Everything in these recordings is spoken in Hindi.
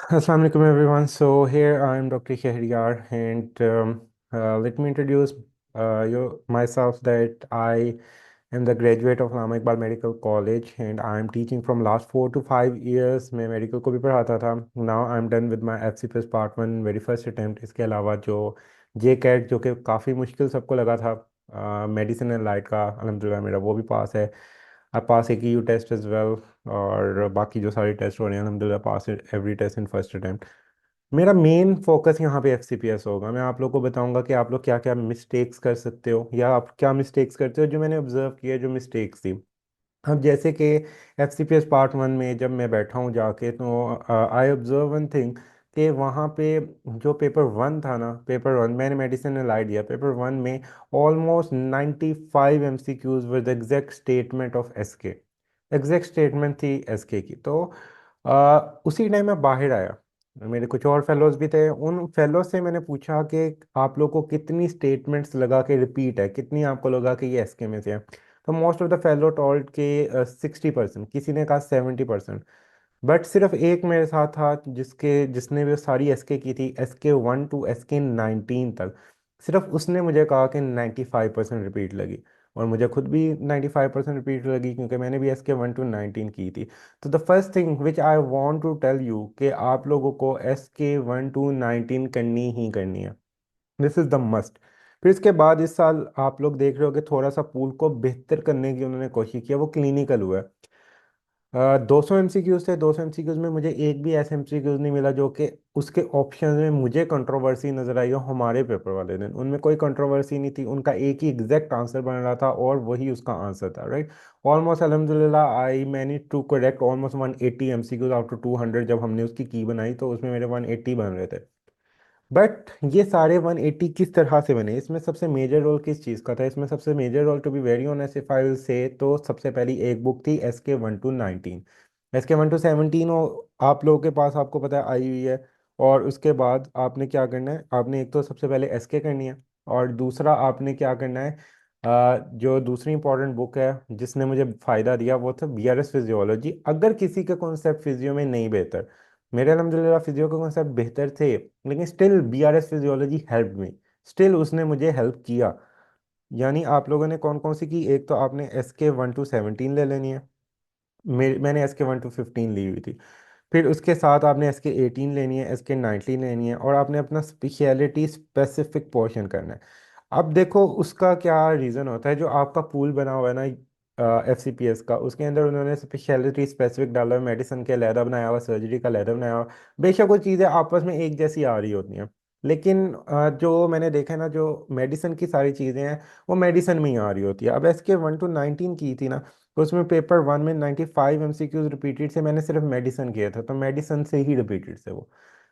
Assalamu alaikum everyone. So here I am Dr. Shahriyar and let me introduce myself that I am the graduate of Allama Iqbal Medical College and I am teaching from last 4 to 5 years. मैं मेडिकल को भी पढ़ाता था. Now I'm done with my FCPS Part 1 very first attempt. इसके अलावा जो जे कैट जो कि काफ़ी मुश्किल सबको लगा था मेडिसिन एंड लाइट का अल्हम्दुलिल्लाह मेरा वो भी पास है. आई पास एक यू टेस्ट एज वेल और बाकी जो सारे टेस्ट हो रहे हैं अल्हम्दुलिल्लाह pass every test in first attempt. मेरा मेन फोकस यहाँ पे एफसीपीएस होगा. मैं आप लोग को बताऊंगा कि आप लोग क्या क्या मिस्टेक्स कर सकते हो या आप क्या मिस्टेक्स करते हो जो मैंने ऑब्जर्व किया जो मिस्टेक्स थी. अब जैसे कि F C P S part 1 में जब मैं बैठा हूँ जाके तो आई ऑब्जर्व वन थिंग कि वहाँ पे जो पेपर 1 था ना, पेपर 1 मैंने मेडिसिन में लाई दिया. पेपर 1 में almost 95 M C Qs with exact statement of S K. Exact statement थी एस के की. तो उसी टाइम मैं बाहर आया. मेरे कुछ और फेलोज भी थे. उन फेलोज से मैंने पूछा कि आप लोग को कितनी स्टेटमेंट्स लगा के रिपीट है, कितनी आपको लगा कि ये एस के में से है. तो most of the fellow told के 60%, किसी ने कहा 70%. बट सिर्फ एक मेरे साथ था जिसने भी सारी एसके की थी, SK1 टू SK19 तक. सिर्फ उसने मुझे कहा कि 95% रिपीट लगी. और मुझे खुद भी 95% रिपीट लगी क्योंकि मैंने भी SK1 to 19 की थी. तो the first thing which I want to tell you कि आप लोगों को SK1 to 19 करनी ही करनी है. This is the must. फिर इसके बाद इस साल आप लोग देख रहे हो कि थोड़ा सा पूल को बेहतर करने की उन्होंने कोशिश किया, वो क्लिनिकल हुआ है. 200 MCQs थे. 200 MCQs में मुझे एक भी ऐसा MCQs नहीं मिला जो कि उसके ऑप्शन में मुझे कंट्रोवर्सी नजर आई हो. हमारे पेपर वाले दिन उनमें कोई कंट्रोवर्सी नहीं थी. उनका एक ही एग्जैक्ट आंसर बन रहा था और वही उसका आंसर था. राइट. ऑलमोस्ट अल्हम्दुलिल्लाह I manage to correct almost 180 MCQs out of 200. जब हमने उसकी की बनाई तो उसमें मेरे 180 बन रहे थे. बट ये सारे 180 किस तरह से बने, इसमें सबसे मेजर रोल किस चीज़ का था? इसमें सबसे major role to be very honest if I will say तो सबसे पहली एक बुक थी SK1 to 19. SK1 to 17 आप लोगों के पास आपको पता है आई हुई है. और उसके बाद आपने क्या करना है, आपने एक तो सबसे पहले एसके करनी है और दूसरा आपने क्या करना है. जो दूसरी इंपॉर्टेंट बुक है जिसने मुझे फ़ायदा दिया वो था BRS फिजियोलॉजी. अगर किसी के कॉन्सेप्ट फिजियो में नहीं बेहतर, मेरे अल्हम्दुलिल्लाह फिजियो के कॉन्सेप्ट बेहतर थे लेकिन still BRS physiology help me. Still उसने मुझे हेल्प किया. यानी आप लोगों ने कौन कौन सी की, एक तो आपने SK1 to 17 ले लेनी है. मैंने SK1 to 15 ली हुई थी. फिर उसके साथ आपने SK18 लेनी है, SK19 लेनी है और आपने अपना स्पेशलिटी स्पेसिफिक पोर्शन करना है. अब देखो उसका क्या रीज़न होता है. जो आपका पूल बना हुआ है ना FCPS का, उसके अंदर उन्होंने स्पेशलिटी स्पेसिफिक डाला हुआ, मेडिसिन के अलहदा बनाया हुआ, सर्जरी का अलहदा बनाया हुआ. बेशक वो चीज़ें आपस में एक जैसी आ रही होती हैं लेकिन जो मैंने देखा है ना, जो मेडिसिन की सारी चीज़ें हैं वो मेडिसिन में ही आ रही होती है. अब SK1 to 19 की थी ना, तो उसमें पेपर 1 में 95 MCQs रिपीटेड से. मैंने सिर्फ मेडिसिन किया था तो मेडिसिन से ही रिपीटेड से वो.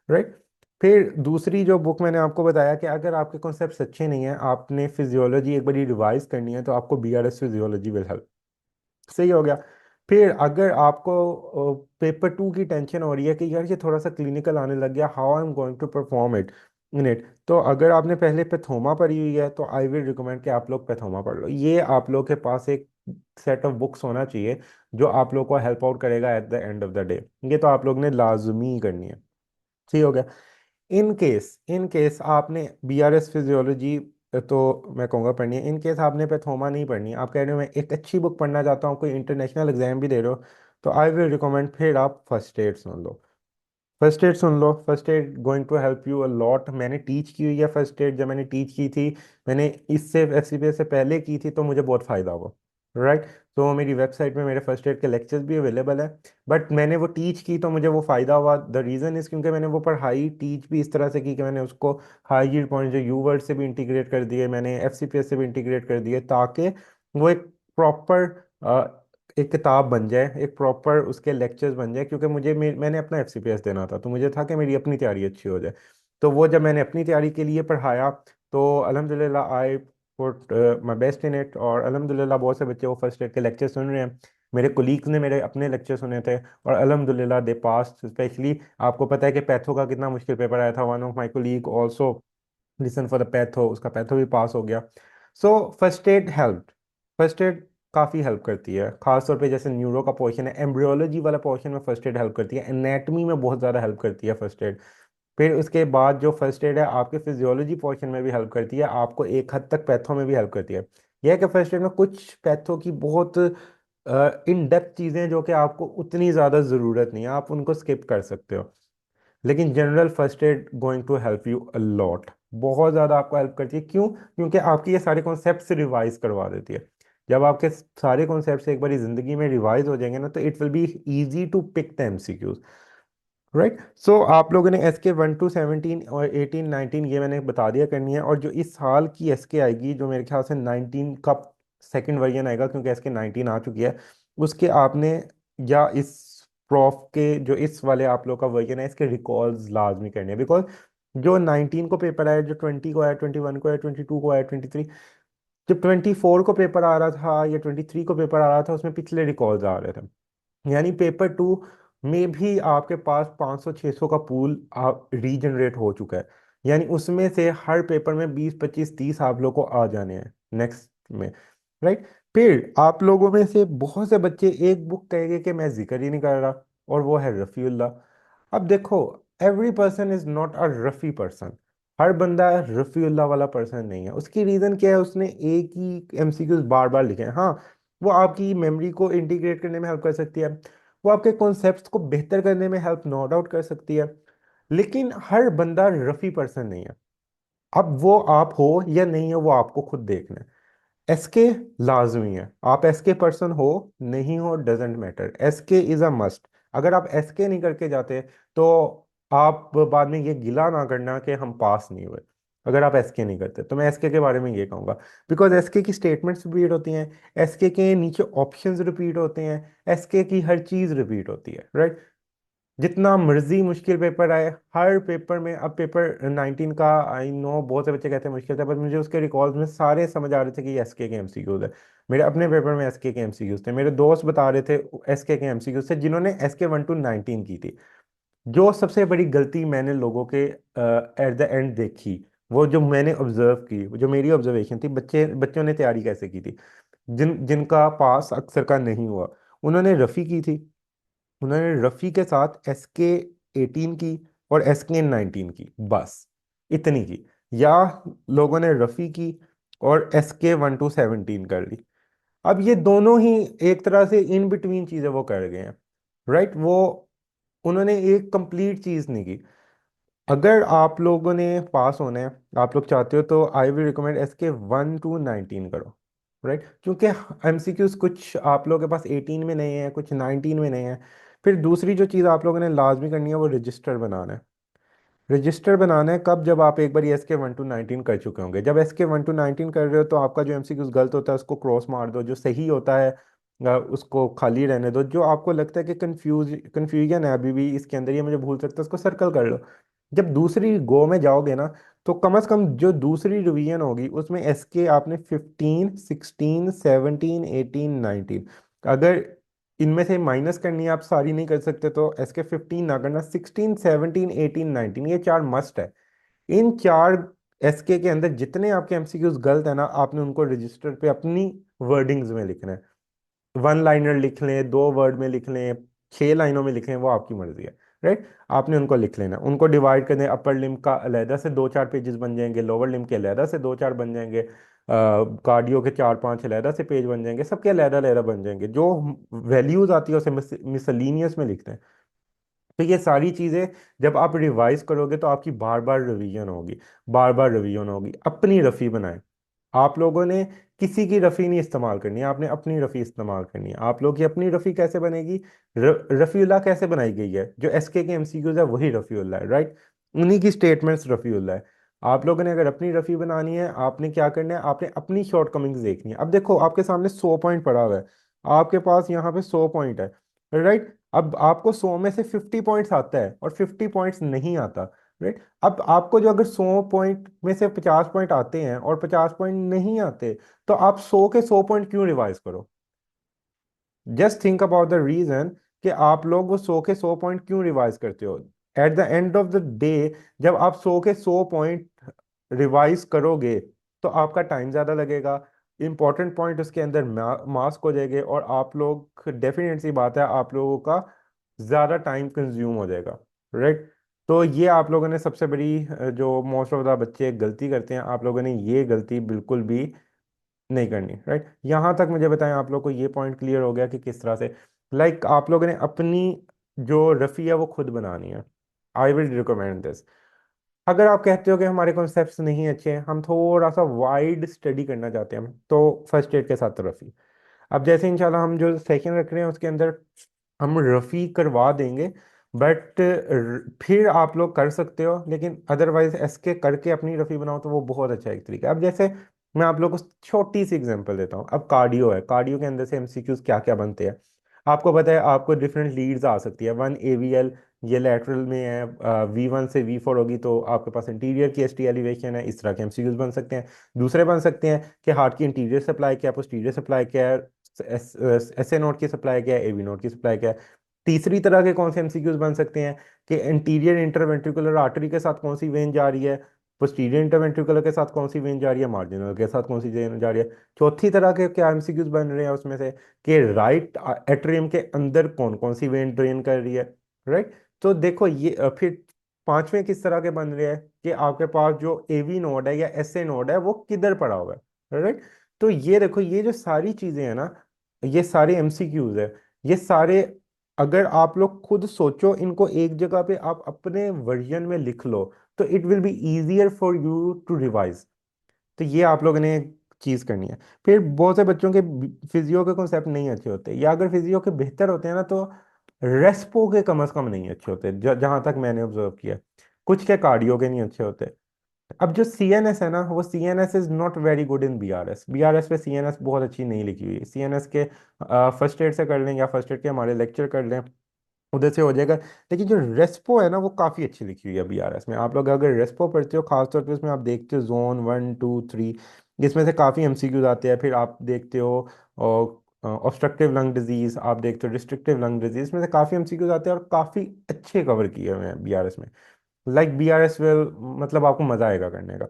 राइट. फिर दूसरी जो बुक मैंने आपको बताया कि अगर आपके कॉन्सेप्ट अच्छे नहीं है, आपने फिजियोलॉजी एक बार रिवाइज करनी है तो आपको BRS फिजियोलॉजी विल हेल्प. सही हो गया. फिर अगर आपको पेपर 2 की टेंशन हो रही है कि यार ये थोड़ा सा क्लिनिकल आने लग गया, how I am going to perform it in it, तो अगर आपने पहले पैथोमा पढ़ी हुई है तो आई विल रिकमेंड कि आप लोग पैथोमा पढ़ लो. ये आप लोग के पास एक सेट ऑफ बुक्स होना चाहिए जो आप लोग को हेल्प आउट करेगा at the end of the day. ये तो आप लोग ने लाजमी करनी है. सही हो गया. इन केस आपने BRS फिजियोलॉजी तो मैं कहूँगा पढ़नी है. इन केस आपने पैथोमा नहीं पढ़नी है, आप कह रहे हो मैं एक अच्छी बुक पढ़ना चाहता हूँ, कोई इंटरनेशनल एग्जाम भी दे रहे हो, तो आई विल रिकमेंड फिर आप फर्स्ट एड सुन लो. फर्स्ट एड सुन लो. First aid going to help you a lot. मैंने टीच की हुई है फर्स्ट एड. जब मैंने टीच की थी, मैंने इससे FCPS से पहले की थी तो मुझे बहुत फ़ायदा हुआ. राइट. तो मेरी वेबसाइट में मेरे फर्स्ट एड के लेक्चर्स भी अवेलेबल है. बट मैंने वो टीच की तो मुझे वो फ़ायदा हुआ. द रीज़न इज़ क्योंकि मैंने वो पढ़ाई टीच भी इस तरह से की कि मैंने उसको हाई पॉइंट जो यू वर्ड से भी इंटीग्रेट कर दिए, मैंने FCPS से भी इंटीग्रेट कर दिए ताकि वो एक प्रॉपर एक किताब बन जाए, एक प्रॉपर उसके लेक्चर्स बन जाए. क्योंकि मैंने अपना FCPS देना था तो मुझे था कि मेरी अपनी तैयारी अच्छी हो जाए. तो वो जब मैंने अपनी तैयारी के लिए पढ़ाया तो अल्हम्दुलिल्लाह I put my best in it. और अल्हम्दुलिल्लाह बहुत से बच्चे वो फर्स्ट एड के लेक्चर सुन रहे हैं. मेरे कोलीग्स ने मेरे अपने लेक्चर सुने थे और अल्हम्दुलिल्लाह दे पास. स्पेशली आपको पता है कि पैथो का कितना मुश्किल पेपर आया था. One of my colleague also listen for the patho, उसका पैथो भी पास हो गया. So first aid help. First aid काफ़ी हेल्प करती है, खासतौर पे जैसे न्यूरो का पोर्शन है, एम्ब्रियोलॉजी वाला पोर्शन में फर्स्ट एड हेल्प करती है, एनेटमी में बहुत ज़्यादा हेल्प करती है फर्स्ट एड। फिर उसके बाद जो फर्स्ट एड है आपके फिजियोलॉजी पोर्शन में भी हेल्प करती है, आपको एक हद तक पैथो में भी हेल्प करती है। यह है कि फर्स्ट एड में कुछ पैथो की बहुत इन डेप्थ चीज़ें हैं जो कि आपको उतनी ज़्यादा ज़रूरत नहीं है, आप उनको स्किप कर सकते हो। लेकिन general first aid going to help you a lot, बहुत ज़्यादा आपको हेल्प करती है। क्यों? क्योंकि आपकी ये सारे कॉन्सेप्ट्स रिवाइज करवा देती है। जब आपके सारे कॉन्सेप्ट्स एक बार ज़िंदगी में रिवाइज हो जाएंगे ना, तो it will be easy to pick the MCQs. Right. So आप लोगों ने एस के 1 to 17 और 18 19 ये मैंने बता दिया करनी है। और जो इस साल की एस के आएगी, जो मेरे ख्याल से 19 का सेकंड वर्जन आएगा, क्योंकि एस के 19 आ चुकी है, उसके आपने, या इस प्रॉफ के जो इस वाले आप लोग का वर्जन है, इसके रिकॉल्स लाजमी करने हैं। बिकॉज जो 19 को पेपर आया, जो 20 को आया, 21 को आया, 22 को आया, 23, जब 24 को पेपर आ रहा था या 23 को पेपर आ रहा था, उसमें पिछले रिकॉल्स आ रहे थे। यानी पेपर 2 में भी आपके पास 500 600 का पूल आप रीजनरेट हो चुका है। यानी उसमें से हर पेपर में 20 25 30 आप लोग को आ जाने हैं नेक्स्ट में। राइट। फिर आप लोगों में से बहुत से बच्चे एक बुक कहेंगे कि मैं जिक्र ही नहीं कर रहा, और वो है रफ़ीउल्लाह। अब देखो, every person is not a Rafi person. हर बंदा रफ़ीउल्लाह वाला पर्सन नहीं है। उसकी रीज़न क्या है? उसने एक ही एमसीक्यूज बार बार लिखे हैं। हाँ, वो आपकी मेमोरी को इंटीग्रेट करने में हेल्प कर सकती है, वो आपके कॉन्सेप्ट्स को बेहतर करने में हेल्प नो डाउट कर सकती है, लेकिन हर बंदा रफ़ी पर्सन नहीं है। अब वो आप हो या नहीं हो, वो आपको खुद देखना है। एसके लाजमी है, आप एसके पर्सन हो नहीं हो doesn't matter, SK is a must. अगर आप एसके नहीं करके जाते तो आप बाद में ये गिला ना करना कि हम पास नहीं हुए। अगर आप एसके नहीं करते, तो मैं एसके के बारे में ये कहूँगा, बिकॉज एसके की स्टेटमेंट्स रिपीट होती हैं, एसके के नीचे ऑप्शंस रिपीट होते हैं, एसके की हर चीज़ रिपीट होती है। राइट। जितना मर्जी मुश्किल पेपर आए, हर पेपर में, अब पेपर 19 का आई नो बहुत से बच्चे कहते हैं मुश्किल था, पर मुझे उसके रिकॉर्ड्स में सारे समझ आ रहे थे कि ये एसके के एमसीक्यूज है। मेरे अपने पेपर में एसके के एमसीक्यूज थे, मेरे दोस्त बता रहे थे एसके के एमसीक्यूज थे जिन्होंने एसके 1 to 19 की थी। जो सबसे बड़ी गलती मैंने लोगों के एट द एंड देखी, वो जो मैंने ऑब्जर्व की, जो मेरी ऑब्जर्वेशन थी, बच्चों ने तैयारी कैसे की थी, जिनका पास अक्सर का नहीं हुआ, उन्होंने रफ़ी की थी, उन्होंने रफ़ी के साथ SK 18 की और SK 19 की, बस इतनी की। या लोगों ने रफ़ी की और SK 1 to 17 कर ली। अब ये दोनों ही एक तरह से इन बिटवीन चीज़ें वो कर गए हैं। राइट। वो उन्होंने एक कंप्लीट चीज़ नहीं की। अगर आप लोगों ने पास होना है, आप लोग चाहते हो, तो I will recommend SK 1 to 19 करो। राइट। क्योंकि एमसीक्यूज कुछ आप लोगों के पास 18 में नहीं है, कुछ 19 में नहीं है। फिर दूसरी जो चीज़ आप लोगों ने लाजमी करनी है, वो रजिस्टर बनाना है। रजिस्टर बनाना है कब? जब आप एक बार SK 1 to 19 कर चुके होंगे। जब SK 1 to 19 कर रहे हो, तो आपका जो एमसीक्यूज गलत होता है उसको क्रॉस मार दो, जो सही होता है उसको खाली रहने दो। जो आपको लगता है कि कंफ्यूजन है अभी भी इसके अंदर, ये मुझे भूल सकता है, उसको सर्कल कर लो। जब दूसरी गो में जाओगे ना, तो कम से कम जो दूसरी रिवीजन होगी उसमें एसके आपने 15 16 17 18 19, अगर इनमें से माइनस करनी है, आप सारी नहीं कर सकते, तो SK 15 ना करना, 16 17 18 19 ये चार मस्ट है। इन चार एसके के अंदर जितने आपके एमसीक्यूज गलत है ना, आपने उनको रजिस्टर पे अपनी वर्डिंग्स में लिखना है। 1 लाइनर लिख लें, 2 वर्ड में लिख लें, 6 लाइनों में लिख लें, वो आपकी मर्जी है। राइट। आपने उनको लिख लेना, उनको डिवाइड कर दें। अपर लिम का अलहदा से 2 4 पेजेस बन जाएंगे, लोअर लिम के अलहदा से 2 4 बन जाएंगे, कार्डियो के 4 5 अलहदा से पेज बन जाएंगे, सबके अलहदा अलहदा बन जाएंगे। जो वैल्यूज आती है उसे मिसलीनियस में लिखते हैं। तो ये सारी चीज़ें जब आप रिवाइज करोगे, तो आपकी बार बार रिवीजन होगी, बार बार रिवीजन होगी। अपनी रफ़ी बनाएं। आप लोगों ने किसी की रफ़ी नहीं इस्तेमाल करनी है, आपने अपनी रफ़ी इस्तेमाल करनी है। आप लोग की अपनी रफ़ी कैसे बनेगी? रफ़ीउल्लाह कैसे बनाई गई है? जो एसके के एमसीक्यूज है वही रफ़ीउल्लाह है। राइट। उन्हीं की स्टेटमेंट्स रफ़ीउल्लाह है। आप लोगों ने अगर अपनी रफ़ी बनानी है, आपने क्या करना है? आपने अपनी शॉर्ट कमिंग्स देखनी है। अब देखो, आपके सामने 100 पॉइंट पड़ा हुआ है, आपके पास यहाँ पे 100 पॉइंट है। राइट। अब आपको 100 में से 50 पॉइंट्स आता है और 50 पॉइंट्स नहीं आता। राइट। अब आपको जो अगर 100 पॉइंट में से 50 पॉइंट आते हैं और 50 पॉइंट नहीं आते, तो आप 100 के 100 पॉइंट क्यों रिवाइज करो? Just think about the reason कि आप लोग वो 100 के 100 पॉइंट क्यों रिवाइज करते हो। At the end of the day, जब आप 100 के 100 पॉइंट रिवाइज करोगे, तो आपका टाइम ज्यादा लगेगा, इंपॉर्टेंट पॉइंट उसके अंदर मास्क हो जाएंगे, और आप लोग डेफिनेट सी बात है आप लोगों का ज़्यादा टाइम कंज्यूम हो जाएगा, राइट। तो ये आप लोगों ने सबसे बड़ी जो मोस्ट ऑफ द बच्चे गलती करते हैं, आप लोगों ने ये गलती बिल्कुल भी नहीं करनी, राइट। यहाँ तक मुझे बताएं, आप लोग को ये पॉइंट क्लियर हो गया कि किस तरह से, लाइक आप लोगों ने अपनी जो रफ़ी है वो खुद बनानी है। I will recommend this. अगर आप कहते हो कि हमारे कॉन्सेप्ट्स नहीं अच्छे हैं, हम थोड़ा सा वाइड स्टडी करना चाहते हैं, तो फर्स्ट एड के साथ रफ़ी। अब जैसे इंशाल्लाह हम जो सेशन रख रहे हैं उसके अंदर हम रफ़ी करवा देंगे, बट फिर आप लोग कर सकते हो, लेकिन अदरवाइज एस के करके अपनी रफ़ी बनाओ तो वो बहुत अच्छा एक तरीका है। अब जैसे मैं आप लोग को छोटी सी एग्जांपल देता हूँ। अब कार्डियो है, कार्डियो के अंदर से एमसीक्यूज क्या क्या बनते हैं आपको पता है। आपको डिफरेंट लीड्स आ सकती है, वन एवीएल, ये लेटरल में है, V1 से V4 होगी तो आपके पास इंटीरियर की एसटी एलिवेशन है, इस तरह के एमसीक्यूज बन सकते हैं। दूसरे बन सकते हैं कि हार्ट की इंटीरियर सप्लाई क्या है, पोस्टीरियर सप्लाई क्या है, एस ए नोट की सप्लाई क्या है, एवी नोट की सप्लाई क्या है। तीसरी तरह के कौन से एमसीक्यूज बन सकते हैं कि इंटीरियर इंटरवेंट्रिकुलर आर्टरी के साथ कौन सी वेन जा रही है, पोस्टीरियर इंटरवेंट्रिकुलर के साथ कौन सी वेन जा रही है, मार्जिनल के साथ कौन सी वेन जा रही है। चौथी तरह के क्या एमसीक्यूज बन रहे हैं उसमें से कि राइट एट्रियम के अंदर कौन कौन सी वेन ड्रेन कर रही है, राइट। तो देखो ये फिर पांचवें किस तरह के बन रहे हैं कि आपके पास जो एवी नोड है या एसए नोड है वो किधर पड़ा हुआ है, राइट। तो ये देखो, ये जो सारी चीजें हैं ना, ये सारे एमसीक्यूज है, ये सारे अगर आप लोग खुद सोचो, इनको एक जगह पे आप अपने वर्जन में लिख लो, तो it will be easier for you to revise. तो ये आप लोगों ने चीज करनी है। फिर बहुत से बच्चों के फिजियो के कॉन्सेप्ट नहीं अच्छे होते, या अगर फिजियो के बेहतर होते हैं ना, तो रेस्पो के कम से कम नहीं अच्छे होते, जहां तक मैंने ऑब्जर्व किया। कुछ के कार्डियो के नहीं अच्छे होते। अब जो सीएनएस है ना, वो CNS is not very good in BRS. BRS पे सीएनएस बहुत अच्छी नहीं लिखी हुई है। सीएनएस के फर्स्ट एड से कर लें, या फर्स्ट एड के हमारे लेक्चर कर लें, उधर से हो जाएगा। लेकिन जो रेस्पो है ना, वो काफ़ी अच्छी लिखी हुई है बीआरएस में। आप लोग अगर रेस्पो पढ़ते हो, खासतौर पे उसमें आप देखते हो जोन 1 2 3, इसमें से काफ़ी एमसीक्यूज आते हैं। फिर आप देखते हो ऑब्स्ट्रक्टिव लंग डिजीज, आप देखते हो रिस्ट्रिक्टिव लंग डिजीज, इसमें से काफ़ी एमसीक्यूज आते हैं और काफ़ी अच्छे कवर किए हुए हैं बीआरएस में। लाइक बीआरएस विल, मतलब आपको मजा आएगा करने का।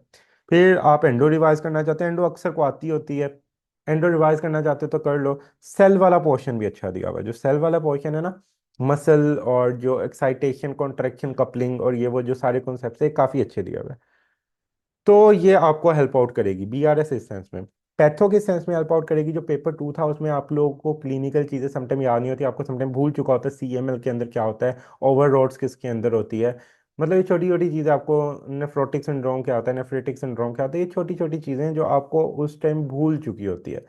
फिर आप एंडो रिवाइज करना चाहते हैं, एंडो अक्सर को आती होती है, एंडो रिवाइज करना चाहते हो तो कर लो। सेल वाला पोर्शन भी अच्छा दिया हुआ है। जो सेल वाला पोर्शन है ना, मसल और जो एक्साइटेशन कॉन्ट्रैक्शन कपलिंग और ये वो जो सारे कॉन्सेप्ट है, काफ़ी अच्छे दिया हुआ है। तो ये आपको हेल्प आउट करेगी बीआरएस इस सेंस में। पैथो के सेंस में हेल्प आउट करेगी। जो पेपर 2 था उसमें आप लोगों को क्लिनिकल चीज़ें समटाइम याद नहीं होती, आपको समटाइम भूल चुका होता है सीएमएल के अंदर क्या होता है, ओवर रोड्स किसके अंदर होती है। मतलब ये छोटी छोटी चीज़ें आपको, नेफ्रोटिक सिंड्रोम क्या होता है, नेफ्रेटिक सिंड्रोम क्या होता है, ये छोटी छोटी चीज़ें हैं जो आपको उस टाइम भूल चुकी होती है।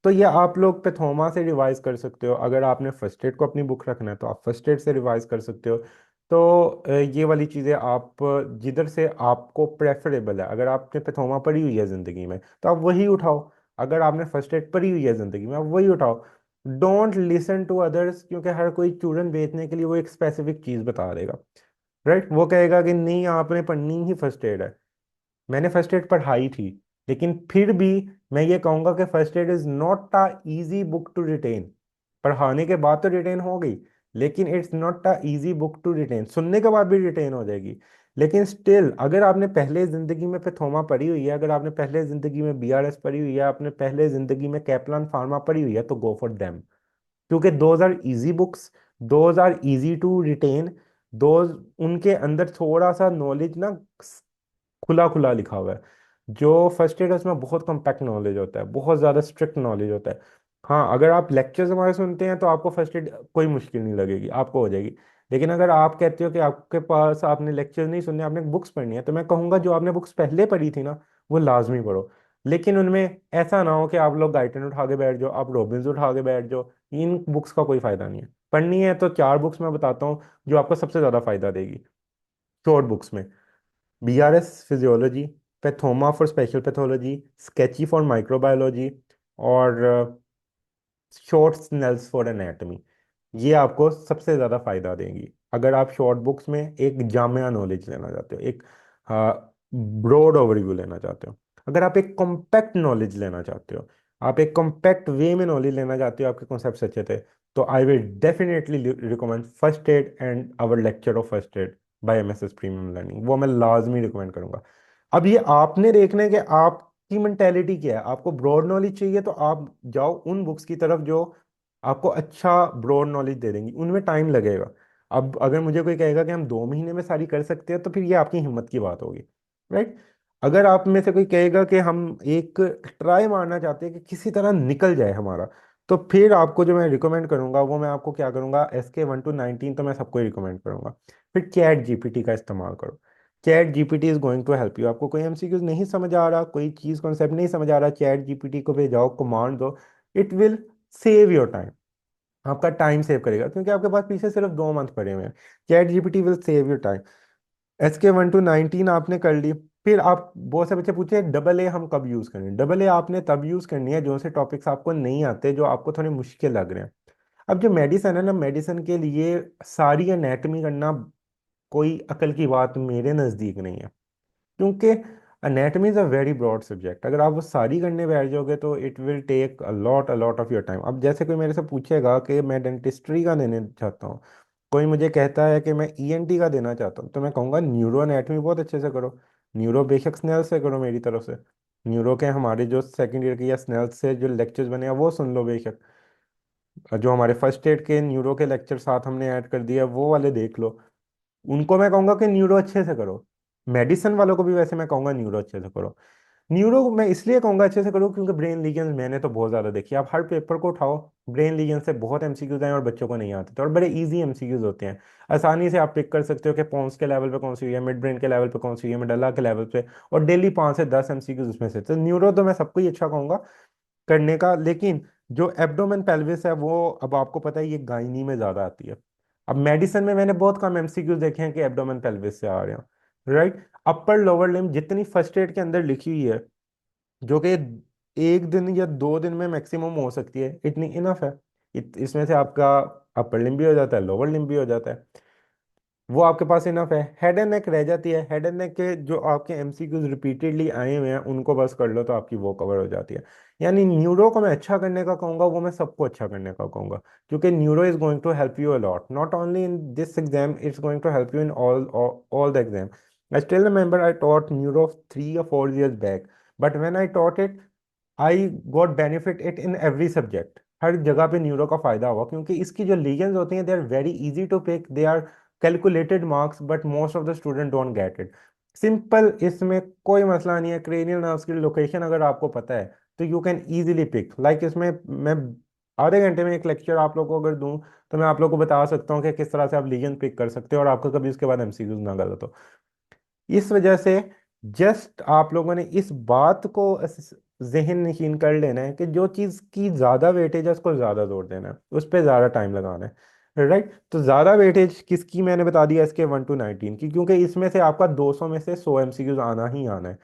तो ये आप लोग पैथोमा से रिवाइज कर सकते हो। अगर आपने फर्स्ट एड को अपनी बुक रखना है तो आप फर्स्ट एड से रिवाइज कर सकते हो। तो ये वाली चीज़ें आप जिधर से आपको प्रेफरेबल है, अगर आपने पैथोमा पढ़ी हुई है ज़िंदगी में तो आप वही उठाओ। अगर आपने फर्स्ट एड पढ़ी हुई है ज़िंदगी में, आप वही उठाओ। डोंट लिसन टू अदर्स, क्योंकि हर कोई चूरन बेचने के लिए वो एक स्पेसिफिक चीज़ बता देगा, राइट। वो कहेगा कि नहीं आपने पढ़नी ही फर्स्ट एड है। मैंने फर्स्ट एड पढ़ाई थी, लेकिन फिर भी मैं ये कहूंगा कि First Aid is not a easy book to retain. पढ़ाने के बाद तो रिटेन हो गई, लेकिन it's not a easy book to retain. सुनने के बाद भी रिटेन हो जाएगी, लेकिन स्टिल अगर आपने पहले जिंदगी में पैथोमा पढ़ी हुई है, अगर आपने पहले जिंदगी में बीआरएस पढ़ी हुई है, आपने पहले जिंदगी में कैपलान फार्मा पढ़ी हुई है, तो गो फॉर देम। क्योंकि those are easy books, those are easy to retain, those, उनके अंदर थोड़ा सा नॉलेज ना खुला खुला लिखा हुआ है। जो फर्स्ट एड है उसमें बहुत कम्पैक्ट नॉलेज होता है, बहुत ज़्यादा स्ट्रिक्ट नॉलेज होता है। हाँ, अगर आप लेक्चर्स हमारे सुनते हैं तो आपको फर्स्ट एड कोई मुश्किल नहीं लगेगी, आपको हो जाएगी। लेकिन अगर आप कहते हो कि आपके पास आपने लेक्चर नहीं सुनने, आपने बुक्स पढ़नी है, तो मैं कहूँगा जो आपने बुक्स पहले पढ़ी थी ना, वो लाजमी पढ़ो। लेकिन उनमें ऐसा ना हो कि आप लोग गाइटन उठा के बैठ जाओ, आप रॉबिन्स उठा के बैठ जाओ। इन बुक्स का कोई फायदा नहीं है। पढ़नी है तो 4 बुक्स मैं बताता हूँ जो आपको सबसे ज़्यादा फायदा देगी शॉर्ट बुक्स में। BRS physiology, Pathoma for special pathology, sketchy for microbiology, और शॉर्ट स्नेल्स फॉर एनाटॉमी। ये आपको सबसे ज़्यादा फायदा देंगी अगर आप शॉर्ट बुक्स में एक जामिया नॉलेज लेना चाहते हो, एक ब्रॉड ओवरव्यू लेना चाहते हो। अगर आप एक कॉम्पैक्ट नॉलेज लेना चाहते हो, आप एक कॉम्पैक्ट वे में नॉलेज लेना चाहते हो, आपके कॉन्सेप्ट अच्छे थे, तो I will definitely recommend First Aid and our lecture of First Aid by MSS premium learning. वो मैं लाजमी रिकमेंड करूंगा। अब ये आपने देखना है कि आपकी की मेंटेलिटी क्या है। आपको ब्रॉड नॉलेज चाहिए तो आप जाओ उन बुक्स की तरफ जो आपको अच्छा ब्रॉड नॉलेज दे देंगी, उनमें टाइम लगेगा। अब अगर मुझे कोई कहेगा कि हम 2 महीने में सारी कर सकते हैं तो फिर ये आपकी हिम्मत की बात होगी, राइट। अगर आप में से कोई कहेगा कि हम एक ट्राई मारना चाहते हैं कि किसी तरह निकल जाए हमारा, तो फिर आपको जो मैं रिकमेंड करूंगा वो मैं आपको क्या करूंगा, SK 1 to 19 तो मैं सबको ही रिकमेंड करूंगा। फिर चैट जीपीटी का इस्तेमाल करो। ChatGPT is going to help you. आपको कोई एमसीक्यूज नहीं समझ आ रहा, कोई चीज कॉन्सेप्ट नहीं समझ आ रहा, चैट जीपीटी को पे जाओ, कमांड दो, it will save your time. आपका टाइम सेव करेगा क्योंकि आपके पास पीछे सिर्फ 2 मंथ पड़े हुए हैं। Chat GPT will save your time. SK 1 to 19 आपने कर ली। फिर आप बहुत से बच्चे पूछे डबल ए हम कब यूज करें। डबल ए आपने तब यूज करनी है जो से टॉपिक्स आपको नहीं आते, जो आपको थोड़े मुश्किल लग रहे हैं। अब जो मेडिसिन है ना, मेडिसिन के लिए सारी एनेटमी करना कोई अकल की बात मेरे नज़दीक नहीं है, क्योंकि anatomy is a very broad subject. अगर आप वो सारी करने बैठ जाओगे तो it will take a lot of your time. अब जैसे कोई मेरे से पूछेगा कि मैं डेंटिस्ट्री का देने चाहता हूँ, कोई मुझे कहता है कि मैं ईएनटी का देना चाहता हूँ, तो मैं कहूँगा न्यूरो एनाटमी बहुत अच्छे से करो। न्यूरो बेशक स्नेल से करो मेरी तरफ से। न्यूरो के हमारे जो सेकेंड ईयर के या स्नेल से जो लेक्चर्स बने हैं वो सुन लो बेशक। जो हमारे फर्स्ट एड के न्यूरो के लेक्चर साथ हमने ऐड कर दिया वो वाले देख लो। उनको मैं कहूंगा कि न्यूरो अच्छे से करो। मेडिसिन वालों को भी वैसे मैं कहूंगा न्यूरो अच्छे से करो। न्यूरो मैं इसलिए कहूंगा अच्छे से करो क्योंकि ब्रेन लीजन्स मैंने तो बहुत ज्यादा देखी है। आप हर पेपर को उठाओ, ब्रेन लीजन से बहुत एमसीक्यूज आए और बच्चों को नहीं आते थे, और बड़े इजी एमसीक्यूज होते हैं। आसानी से आप पिक कर सकते हो कि पॉन्स के लेवल पे कौन सी हुई है, मिड ब्रेन के लेवल पे कौन सी हुई है, मेडल्ला के लेवल पे, और डेली 5 से 10 एमसीक्यूज उसमें से। तो न्यूरो तो मैं सबको ही अच्छा कहूंगा करने का। लेकिन जो एब्डोमेन पेल्विस है वो, अब आपको पता है ये गायनी में ज्यादा आती है। अब मेडिसिन में मैंने बहुत कम एमसीक्यूज देखे हैं कि एब्डोमेन पेल्विस से आ रहे हैं, राइट। अपर लोअर लिम्ब जितनी फर्स्ट एड के अंदर लिखी हुई है, जो कि 1 दिन या 2 दिन में मैक्सिमम हो सकती है, इतनी इनफ है। इसमें से आपका अपर लिम्ब भी हो जाता है, लोअर लिम्ब भी हो जाता है, वो आपके पास इनफ है। हेड एंड नेक रह जाती है। हेड एंड नेक के जो आपके एमसीक्यूज रिपीटेडली आए हुए हैं उनको बस कर लो तो आपकी वो कवर हो जाती है। यानी न्यूरो को मैं अच्छा करने का कहूंगा, वो मैं सबको अच्छा करने का कहूंगा, क्योंकि neuro is going to help you a lot, not only in this exam, it's going to help you in all the exam. I still remember I taught neuro 3 or 4 years back, but when I taught it I got benefit it in every subject. हर जगह पे न्यूरो का फायदा हुआ क्योंकि इसकी जो लीजन्स होती हैं they are very easy to pick, they are calculated marks, but most of the student don't get it. Simple, इसमें कोई मसला नहीं है। क्रेनियल नर्व्स की लोकेशन अगर आपको पता है तो you can easily pick. Like इसमें मैं आधे घंटे में एक लेक्चर आप लोगों को अगर दूं तो मैं आप लोगों को बता सकता हूँ कि किस तरह से आप लीजन पिक कर सकते हो और आपका कभी उसके बाद एमसीक्यूज ना गलत हो। इस वजह से जस्ट आप लोगों ने इस बात को जहन नशीन कर लेना है कि जो चीज़ की ज़्यादा वेटेज है उसको ज़्यादा जोर देना है, उस पर ज़्यादा टाइम लगाना है, राइट। तो ज़्यादा वेटेज किसकी मैंने बता दिया, इसके 1 to 19 की, क्योंकि इसमें से आपका 200 में से 100 एमसीक्यूज आना ही आना है।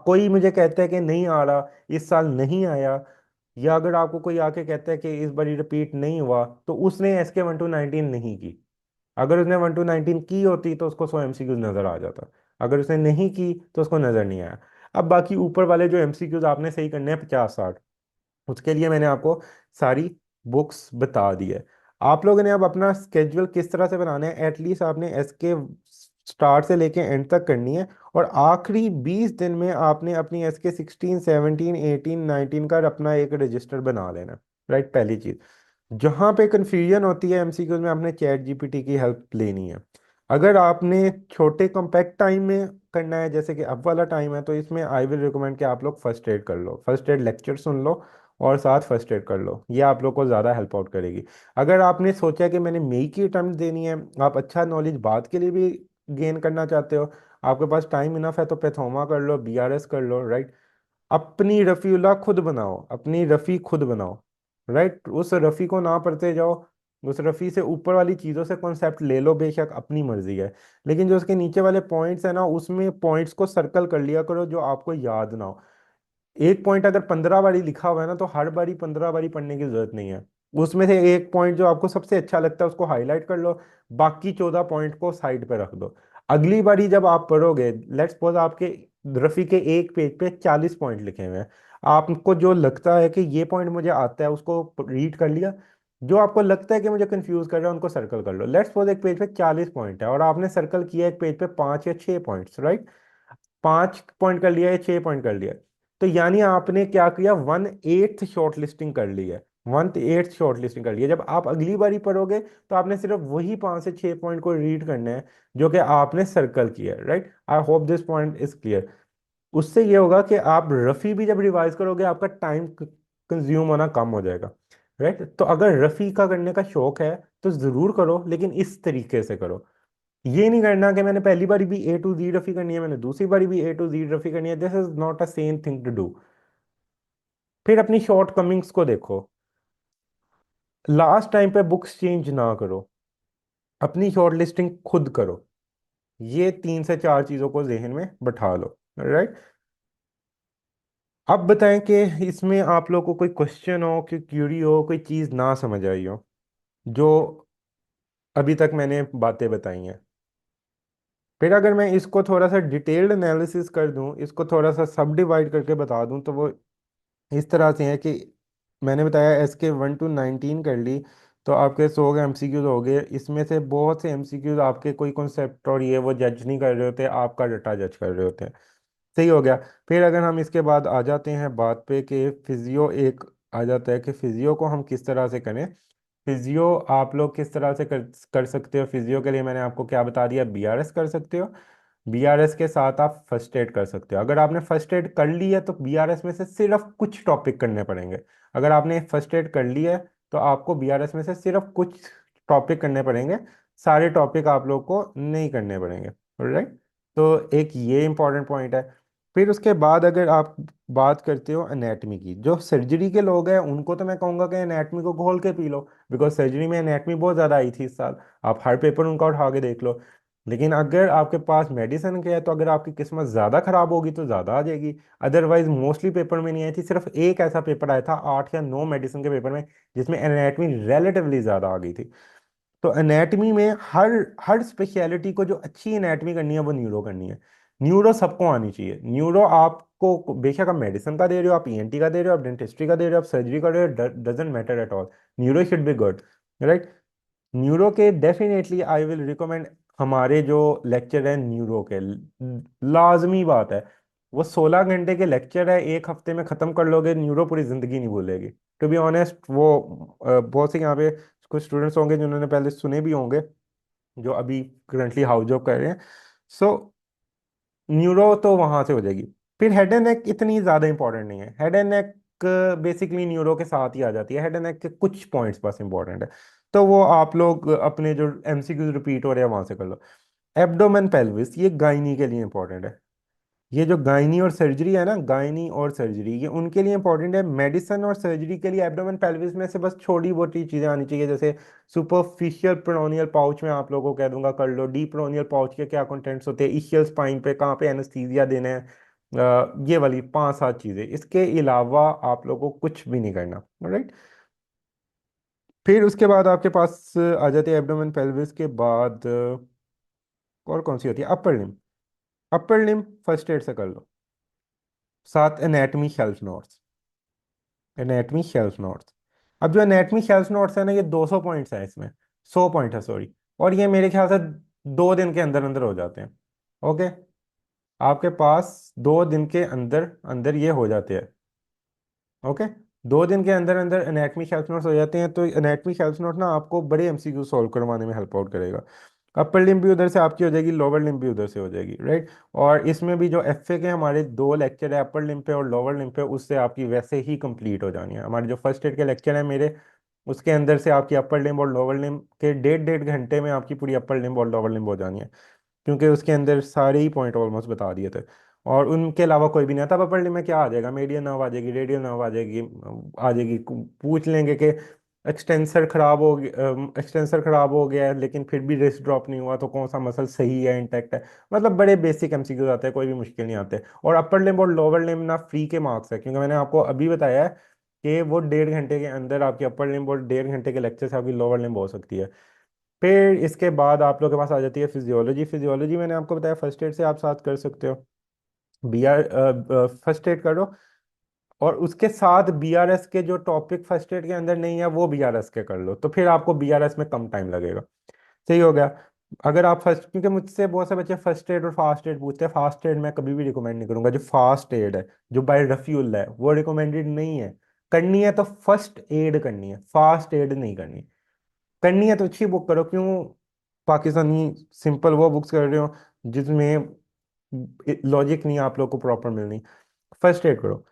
कोई मुझे कहता है कि नहीं आ रहा, इस साल नहीं आया, या अगर आपको कोई आके कहता है कि इस बार रिपीट नहीं हुआ, तो उसने SK 1 to 19 नहीं की। अगर उसने 1 to 19 की होती तो उसको 100 एमसीक्यूज नजर आ जाता। अगर उसने नहीं की तो उसको नजर नहीं आया। अब बाकी ऊपर वाले जो एमसीक्यूज आपने सही करने हैं 50-60, उसके लिए मैंने आपको सारी बुक्स बता दी है। आप लोगों ने अब अपना स्केड्यूल किस तरह से बनाना है, एटलीस्ट आपने SK स्टार्ट से लेके एंड तक करनी है, और आखिरी 20 दिन में आपने अपनी SK 16 17 18 19 का अपना एक रजिस्टर बना लेना है, राइट। पहली चीज, जहां पे कंफ्यूजन होती है एमसीक्यूज में, आपने चैट जीपीटी की हेल्प लेनी है। अगर आपने छोटे कॉम्पैक्ट टाइम में करना है जैसे कि अब वाला टाइम है, तो इसमें आई विल रिकमेंड कि आप लोग फर्स्ट एड कर लो, फर्स्ट एड लेक्चर सुन लो और साथ फर्स्ट एड कर लो, ये आप लोग को ज़्यादा हेल्प आउट करेगी। अगर आपने सोचा कि मैंने मई की अटेम्प्ट देनी है, आप अच्छा नॉलेज बाद के लिए भी गेन करना चाहते हो, आपके पास टाइम इनफ है, तो पेथोमा कर लो, बीआरएस कर लो, राइट। अपनी रफ़ीउल्लाह खुद बनाओ, अपनी रफ़ी खुद बनाओ, राइट। उस रफ़ी को ना पढ़ते जाओ, उस रफ़ी से ऊपर वाली चीज़ों से कॉन्सेप्ट ले लो बेशक, अपनी मर्जी है, लेकिन जो उसके नीचे वाले पॉइंट्स है ना, उसमें पॉइंट्स को सर्कल कर लिया करो जो आपको याद ना हो। एक पॉइंट अगर 15 बारी लिखा हुआ है ना, तो हर बारी 15 बारी पढ़ने की जरूरत नहीं है। उसमें से एक पॉइंट जो आपको सबसे अच्छा लगता है उसको हाईलाइट कर लो, बाकी 14 पॉइंट को साइड पे रख दो। अगली बारी जब आप पढ़ोगे, लेट्स सपोज आपके रफी के एक पेज पे 40 पॉइंट लिखे हुए हैं, आपको जो लगता है कि ये पॉइंट मुझे आता है उसको रीड कर लिया, जो आपको लगता है कि मुझे कंफ्यूज कर रहा है उनको सर्कल कर लो। लेट्स सपोज एक पेज पे 40 पॉइंट है और आपने सर्कल किया एक पेज पे 5 या 6 पॉइंट्स, राइट। 5 पॉइंट कर लिया या 6 पॉइंट कर लिया, तो यानी आपने क्या किया, 1/8 शॉर्ट लिस्टिंग कर ली है। 1/8 शॉर्ट लिस्टिंग कर ली है। जब आप अगली बारी पढ़ोगे तो आपने सिर्फ वही 5 से 6 पॉइंट को रीड करना है जो कि आपने सर्कल किया है, right. I hope this point is clear. उससे ये होगा कि आप रफ़ी भी जब रिवाइज करोगे आपका टाइम कंज्यूम होना कम हो जाएगा, राइट। तो अगर रफ़ी का करने का शौक है तो ज़रूर करो, लेकिन इस तरीके से करो। ये नहीं करना कि मैंने पहली बारी भी A to Z रफ़ी करनी है, मैंने दूसरी बारी भी A to Z रफ़ी करनी है। This is not a same thing to do. फिर अपनी शॉर्ट कमिंग्स को देखो। लास्ट टाइम पे बुक्स चेंज ना करो, अपनी शॉर्ट लिस्टिंग खुद करो। ये 3 से 4 चीज़ों को जहन में बैठा लो, राइट। अब बताएं कि इसमें आप लोग को कोई क्वेश्चन हो, कि क्यूरी हो, कोई चीज़ ना समझ आई हो जो अभी तक मैंने बातें बताई हैं। फिर अगर मैं इसको थोड़ा सा डिटेल्ड एनालिसिस कर दूं, इसको थोड़ा सा सब डिवाइड करके बता दूं, तो वो इस तरह से है कि मैंने बताया SK 1 to 19 कर ली, तो आपके 100 एमसीक्यूज हो गए। इसमें से बहुत से एमसीक्यूज आपके कोई कॉन्सेप्ट और ये वो जज नहीं कर रहे होते, आपका डाटा जज कर रहे होते हैं। सही हो गया। फिर अगर हम इसके बाद आ जाते हैं बात पे कि फिजियो एक आ जाता है कि फिजियो को हम किस तरह से करें। फिजियो आप लोग किस तरह से कर सकते हो। फिजियो के लिए मैंने आपको क्या बता दिया, बीआरएस कर सकते हो। बीआरएस के साथ आप फर्स्ट एड कर सकते हो। अगर आपने फर्स्ट एड कर ली है तो बीआरएस में से सिर्फ कुछ टॉपिक करने पड़ेंगे। अगर आपने फर्स्ट एड कर ली है तो आपको बीआरएस में से सिर्फ कुछ टॉपिक करने पड़ेंगे, सारे टॉपिक आप लोग को नहीं करने पड़ेंगे, राइट। तो एक ये इंपॉर्टेंट पॉइंट है। फिर उसके बाद अगर आप बात करते हो एनेटमी की, जो सर्जरी के लोग हैं उनको तो मैं कहूँगा कि एनेटमी को घोल के पी लो, बिकॉज सर्जरी में एनेटमी बहुत ज़्यादा आई थी इस साल। आप हर पेपर उनका उठा के देख लो। लेकिन अगर आपके पास मेडिसिन के है तो अगर आपकी किस्मत ज़्यादा खराब होगी तो ज़्यादा आ जाएगी। अदरवाइज मोस्टली पेपर में नहीं आई थी, सिर्फ एक ऐसा पेपर आया था 8 या 9 मेडिसिन के पेपर में जिसमें एनाटमी रिलेटिवली ज़्यादा आ गई थी। तो एनाटमी में हर हर स्पेशलिटी को जो अच्छी एनाटमी करनी है वो न्यूरो करनी है। न्यूरो सबको आनी चाहिए। न्यूरो आपको बेशक आप मेडिसिन का दे रहे हो, आप ईएनटी का दे रहे हो, आप डेंटिस्ट्री का दे रहे हो, आप सर्जरी का दे रहे हो, doesn't matter at all. Neuro should be good, right. Neuro के डेफिनेटली आई विल रिकमेंड हमारे जो लेक्चर है न्यूरो के, लाजमी बात है। वो 16 घंटे के लेक्चर है, एक हफ्ते में ख़त्म कर लोगे, न्यूरो पूरी ज़िंदगी नहीं भूलेगी। टू बी ऑनेस्ट वो बहुत से यहाँ पे कुछ स्टूडेंट्स होंगे जिन्होंने पहले सुने भी होंगे, जो अभी करंटली हाउस जॉब कर रहे हैं। सो न्यूरो तो वहां से हो जाएगी। फिर हेड एंड नेक इतनी ज़्यादा इंपॉर्टेंट नहीं है। Head and neck basically neuro के साथ ही आ जाती है। हेड एंड नेक के कुछ पॉइंट्स बस इंपॉर्टेंट है, तो वो आप लोग अपने जो एमसीक्यूज रिपीट हो रहे हैं वहां से कर लो। एब्डोमेन पेल्विस ये गायनी के लिए इंपॉर्टेंट है। ये जो गायनी और सर्जरी है ना, गायनी और सर्जरी ये उनके लिए इंपॉर्टेंट है। मेडिसिन और सर्जरी के लिए एब्डोमेन पेल्विस में से बस छोटी मोटी चीज़ें आनी चाहिए, जैसे सुपरफिशियल पेरोनियल पाउच में आप लोगों को कह दूंगा कर लो। डीप पेरोनियल पाउच के क्या कंटेंट्स होते हैं, इशियल स्पाइन पे कहाँ पे एनेस्थीसिया देना है, ये वाली 5-7 चीज़ें। इसके अलावा आप लोगों को कुछ भी नहीं करना, राइट। फिर उसके बाद आपके पास आ जाती है एब्डोमेन पेल्विस के बाद और कौन सी होती है, upper limb. Upper limb first aid से कर लो, साथ anatomy shelf notes. Anatomy shelf notes. अब जो एनेटमी शेल्फ नोट्स है ना, ये 200 पॉइंट्स हैं इसमें, 100 पॉइंट है सॉरी। और ये मेरे ख्याल से 2 दिन के अंदर अंदर हो जाते हैं। ओके, आपके पास 2 दिन के अंदर अंदर ये हो जाते हैं। ओके, 2 दिन के अंदर अंदर एनेटमी शेल्फ नोट्स हो जाते हैं। तो एनेटमी शेल्फ नोट ना आपको बड़े एमसीक्यू सॉल्व करवाने में हेल्प आउट करेगा। अपर लिम्ब भी उधर से आपकी हो जाएगी, लोअर लिम्ब भी उधर से हो जाएगी, राइट। और इसमें भी जो एफए के हमारे 2 लेक्चर है, अपर लिम्ब पे और लोअर लिम्ब पे, उससे आपकी वैसे ही कंप्लीट हो जानी है। हमारे जो फर्स्ट एड के लेक्चर है मेरे, उसके अंदर से आपकी अपर लिम्ब और लोअर लिम्ब के 1.5-1.5 घंटे में आपकी पूरी अपर लिम्ब और लोअर लिम्ब हो जानी है, क्योंकि उसके अंदर सारे ही पॉइंट ऑलमोस्ट बता दिए थे। और उनके अलावा कोई भी नहीं आता। पेपर में क्या आ जाएगा, मीडियन नर्व आ जाएगी, रेडियल नर्व आ जाएगी, पूछ लेंगे कि एक्सटेंसर खराब हो गया है लेकिन फिर भी रिस्ट ड्रॉप नहीं हुआ, तो कौन सा मसल सही है, इंटैक्ट है। मतलब बड़े बेसिक एमसीक्यूज आते हैं, कोई भी मुश्किल नहीं आते। और अपर लिम्ब और लोअर लिम्ब ना फ्री के मार्क्स है, क्योंकि मैंने आपको अभी बताया है कि वो 1.5 घंटे के अंदर आपकी अपर लिम्ब और 1.5 घंटे के लेक्चर से आपकी लोअर लिम्ब हो सकती है। फिर इसके बाद आप लोग के पास आ जाती है फिजियोलॉजी। फिजियोलॉजी मैंने आपको बताया फर्स्ट एड से आप साथ कर सकते हो। बीआर फर्स्ट एड करो, और उसके साथ बीआरएस के जो टॉपिक फर्स्ट एड के अंदर नहीं है वो बीआरएस के कर लो, तो फिर आपको बीआरएस में कम टाइम लगेगा। सही हो गया। अगर आप फर्स्ट, क्योंकि मुझसे बहुत से बच्चे फर्स्ट एड और फास्ट एड पूछते हैं, फास्ट एड मैं कभी भी रिकमेंड नहीं करूंगा। जो फास्ट एड है, जो बाय रफीउल्लाह है, वो रिकमेंडेड नहीं है। करनी है तो फर्स्ट एड करनी है, फास्ट एड नहीं करनी। करनी है तो अच्छी बुक करो, क्यों पाकिस्तानी सिंपल वो बुक्स कर रहे हो जिसमें लॉजिक नहीं आप लोग को प्रॉपर मिलनी। फर्स्ट एड करो,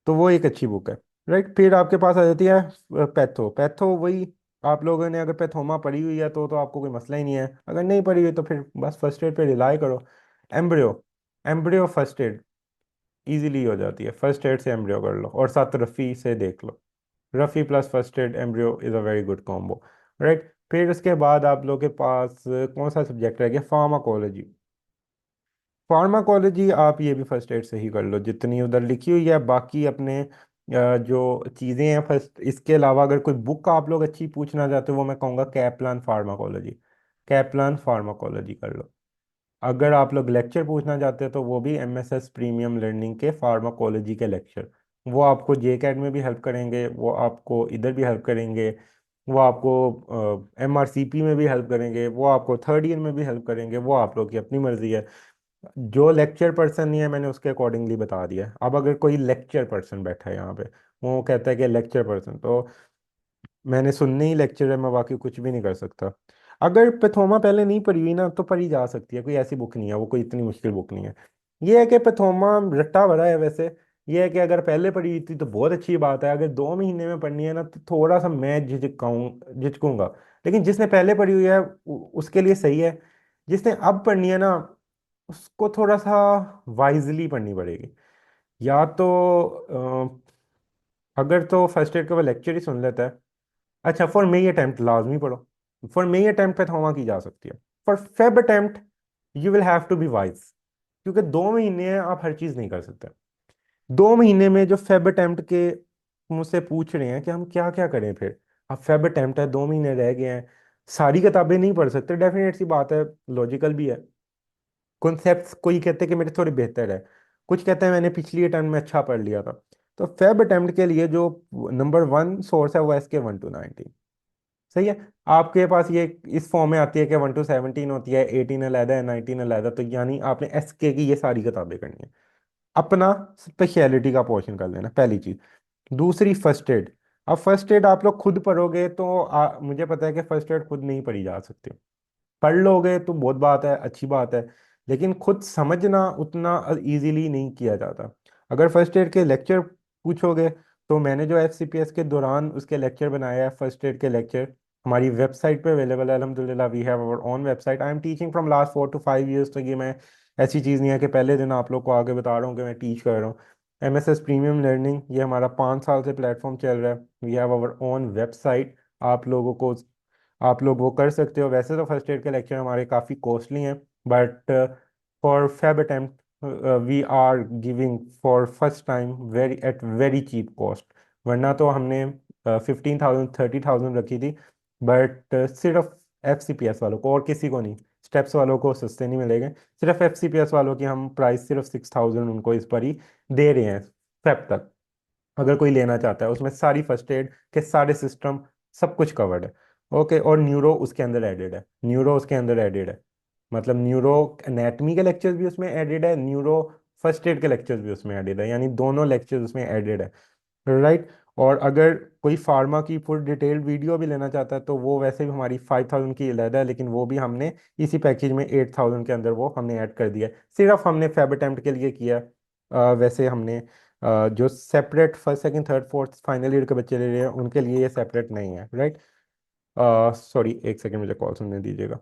तो वो एक अच्छी बुक है। राइट, फिर आपके पास आ जाती है पैथो। पैथो वही, आप लोगों ने अगर पैथोमा पढ़ी हुई है तो आपको कोई मसला ही नहीं है। अगर नहीं पढ़ी हुई तो फिर बस फर्स्ट एड पे रिलाई करो। Embryo, embryo first aid easily हो जाती है। फर्स्ट एड से एम्ब्रियो कर लो और साथ रफ़ी से देख लो। Rafi plus first aid embryo is a very good combo. Right, फिर उसके बाद आप लोग के पास कौन सा सब्जेक्ट रह गया? फार्माकोलॉजी। फार्माकोलॉजी आप ये भी फर्स्ट एड से ही कर लो जितनी उधर लिखी हुई है। बाकी अपने जो चीज़ें हैं फर्स्ट, इसके अलावा अगर कोई बुक आप लोग अच्छी पूछना चाहते हो, वो मैं कहूँगा कैप्लान फार्माकोलॉजी। कैप्लान फार्माकोलॉजी कर लो। अगर आप लोग लेक्चर पूछना चाहते हो तो वो भी एमएसएस प्रीमियम लर्निंग के फार्माकोलॉजी के लेक्चर, वो आपको जे कैट में भी हेल्प करेंगे, वो आपको इधर भी हेल्प करेंगे, वो आपको एमआरसीपी में भी हेल्प करेंगे, वो आपको थर्ड ईयर में भी हेल्प करेंगे। वो आप लोग की अपनी मर्जी है। जो लेक्चर पर्सन नहीं है मैंने उसके अकॉर्डिंगली बता दिया है। अब अगर कोई लेक्चर पर्सन बैठा है यहाँ पे, वो कहता है कि लेक्चर पर्सन, तो मैंने सुनने ही लेक्चर है, मैं बाकी कुछ भी नहीं कर सकता। अगर पैथोमा पहले नहीं पढ़ी हुई ना तो पढ़ी जा सकती है, कोई ऐसी बुक नहीं है, वो कोई इतनी मुश्किल बुक नहीं है। ये है कि पैथोमा रट्टा भरा है वैसे। ये है कि अगर पहले पढ़ी हुई थी तो बहुत अच्छी बात है, अगर 2 महीने में पढ़नी है ना तो थोड़ा सा मैं झिझकूंगा। लेकिन जिसने पहले पढ़ी हुई है उसके लिए सही है। जिसने अब पढ़नी है ना, उसको थोड़ा सा वाइजली पढ़नी पड़ेगी। या तो अगर तो फर्स्ट एड का वो लेक्चर ही सुन लेता है। अच्छा, फॉर मेई अटेम्प्ट लाजमी पढ़ो। फॉर मेई अटेम्प्ट पे थोमा की जा सकती है। For Feb attempt you will have to be wise, क्योंकि 2 महीने हैं, आप हर चीज़ नहीं कर सकते। 2 महीने में जो फेब अटेम्प्ट के मुझसे पूछ रहे हैं कि हम क्या क्या करें, फिर अब फेब अटेम्प्ट है, 2 महीने रह गए हैं, सारी किताबें नहीं पढ़ सकते, डेफिनेट सी बात है, लॉजिकल भी है। कॉन्सेप्ट्स कोई कहते हैं कि मेरे थोड़े बेहतर है, कुछ कहते हैं मैंने पिछली अटेम्प्ट में अच्छा पढ़ लिया था। तो फेब अटेम्प्ट के लिए जो नंबर 1 सोर्स है वो एस के 1 to 19। सही है। आपके पास ये इस फॉर्म में आती है कि 1 to 17 होती है, 18 अलहदा है, 19 अलहदा, तो यानी आपने एस के की ये सारी किताबें करनी है। अपना स्पेशलिटी का पोर्शन कर लेना, पहली चीज। दूसरी फर्स्ट एड। अब फर्स्ट एड आप लोग खुद पढ़ोगे तो मुझे पता है कि फर्स्ट एड खुद नहीं पढ़ी जा सकती। पढ़ लोगे तो बहुत बात है, अच्छी बात है, लेकिन खुद समझना उतना इजीली नहीं किया जाता। अगर फर्स्ट एड के लेक्चर पूछोगे तो मैंने जो एफसीपीएस के दौरान उसके लेक्चर बनाया है, फर्स्ट एड के लेक्चर हमारी वेबसाइट पे अवेलेबल है। अल्हम्दुलिल्लाह we have our own website. I am teaching from last 4 to 5 years, तो ये मैं ऐसी चीज़ नहीं है कि पहले दिन आप लोग को आगे बता रहा हूँ कि मैं टीच कर रहा हूँ। एमएसएस प्रीमियम लर्निंग ये हमारा 5 साल से प्लेटफॉर्म चल रहा है। We have our own website. आप लोगों को, आप लोग वो कर सकते हो। वैसे तो फर्स्ट एड के लेक्चर हमारे काफ़ी कॉस्टली हैं, but for Feb attempt we are giving for first time very at very cheap cost. वरना तो हमने 15,000 30,000 रखी थी, बट सिर्फ एफ सी पी एस वालों को, और किसी को नहीं। स्टेप्स वालों को सस्ते नहीं मिलेंगे। सिर्फ एफ सी पी एस वालों की हम प्राइस सिर्फ 6,000 उनको इस पर ही दे रहे हैं फेब तक। अगर कोई लेना चाहता है, उसमें सारी फर्स्ट एड के सारे सिस्टम सब कुछ कवर्ड है। ओके, और न्यूरो उसके अंदर एडेड है, न्यूरो उसके अंदर एडेड है। मतलब न्यूरो एनेटमी के लेक्चर्स भी उसमें एडेड है, न्यूरो फर्स्ट एड के लेक्चर्स भी उसमें एडेड है, यानी दोनों लेक्चर्स उसमें एडेड है। राइट। और अगर कोई फार्मा की फुल डिटेल्ड वीडियो भी लेना चाहता है तो वो वैसे भी हमारी 5,000 की अलहदा है, लेकिन वो भी हमने इसी पैकेज में 8,000 के अंदर वो हमने ऐड कर दिया है। सिर्फ हमने फैब अटेम्प्ट के लिए किया है। वैसे हमने जो separate first second third fourth final year के बच्चे ले रहे हैं उनके लिए ये सेपरेट नहीं है। राइट। सॉरी, एक सेकंड मुझे कॉल सुनने दीजिएगा।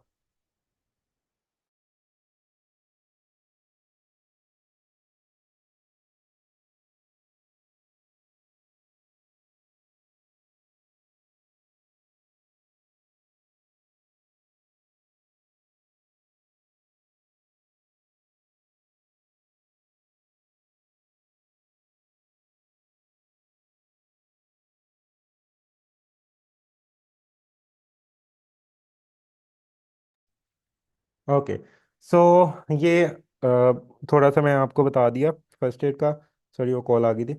ओके, सो ये थोड़ा सा मैं आपको बता दिया फर्स्ट एड का। सॉरी वो कॉल आ गई थी।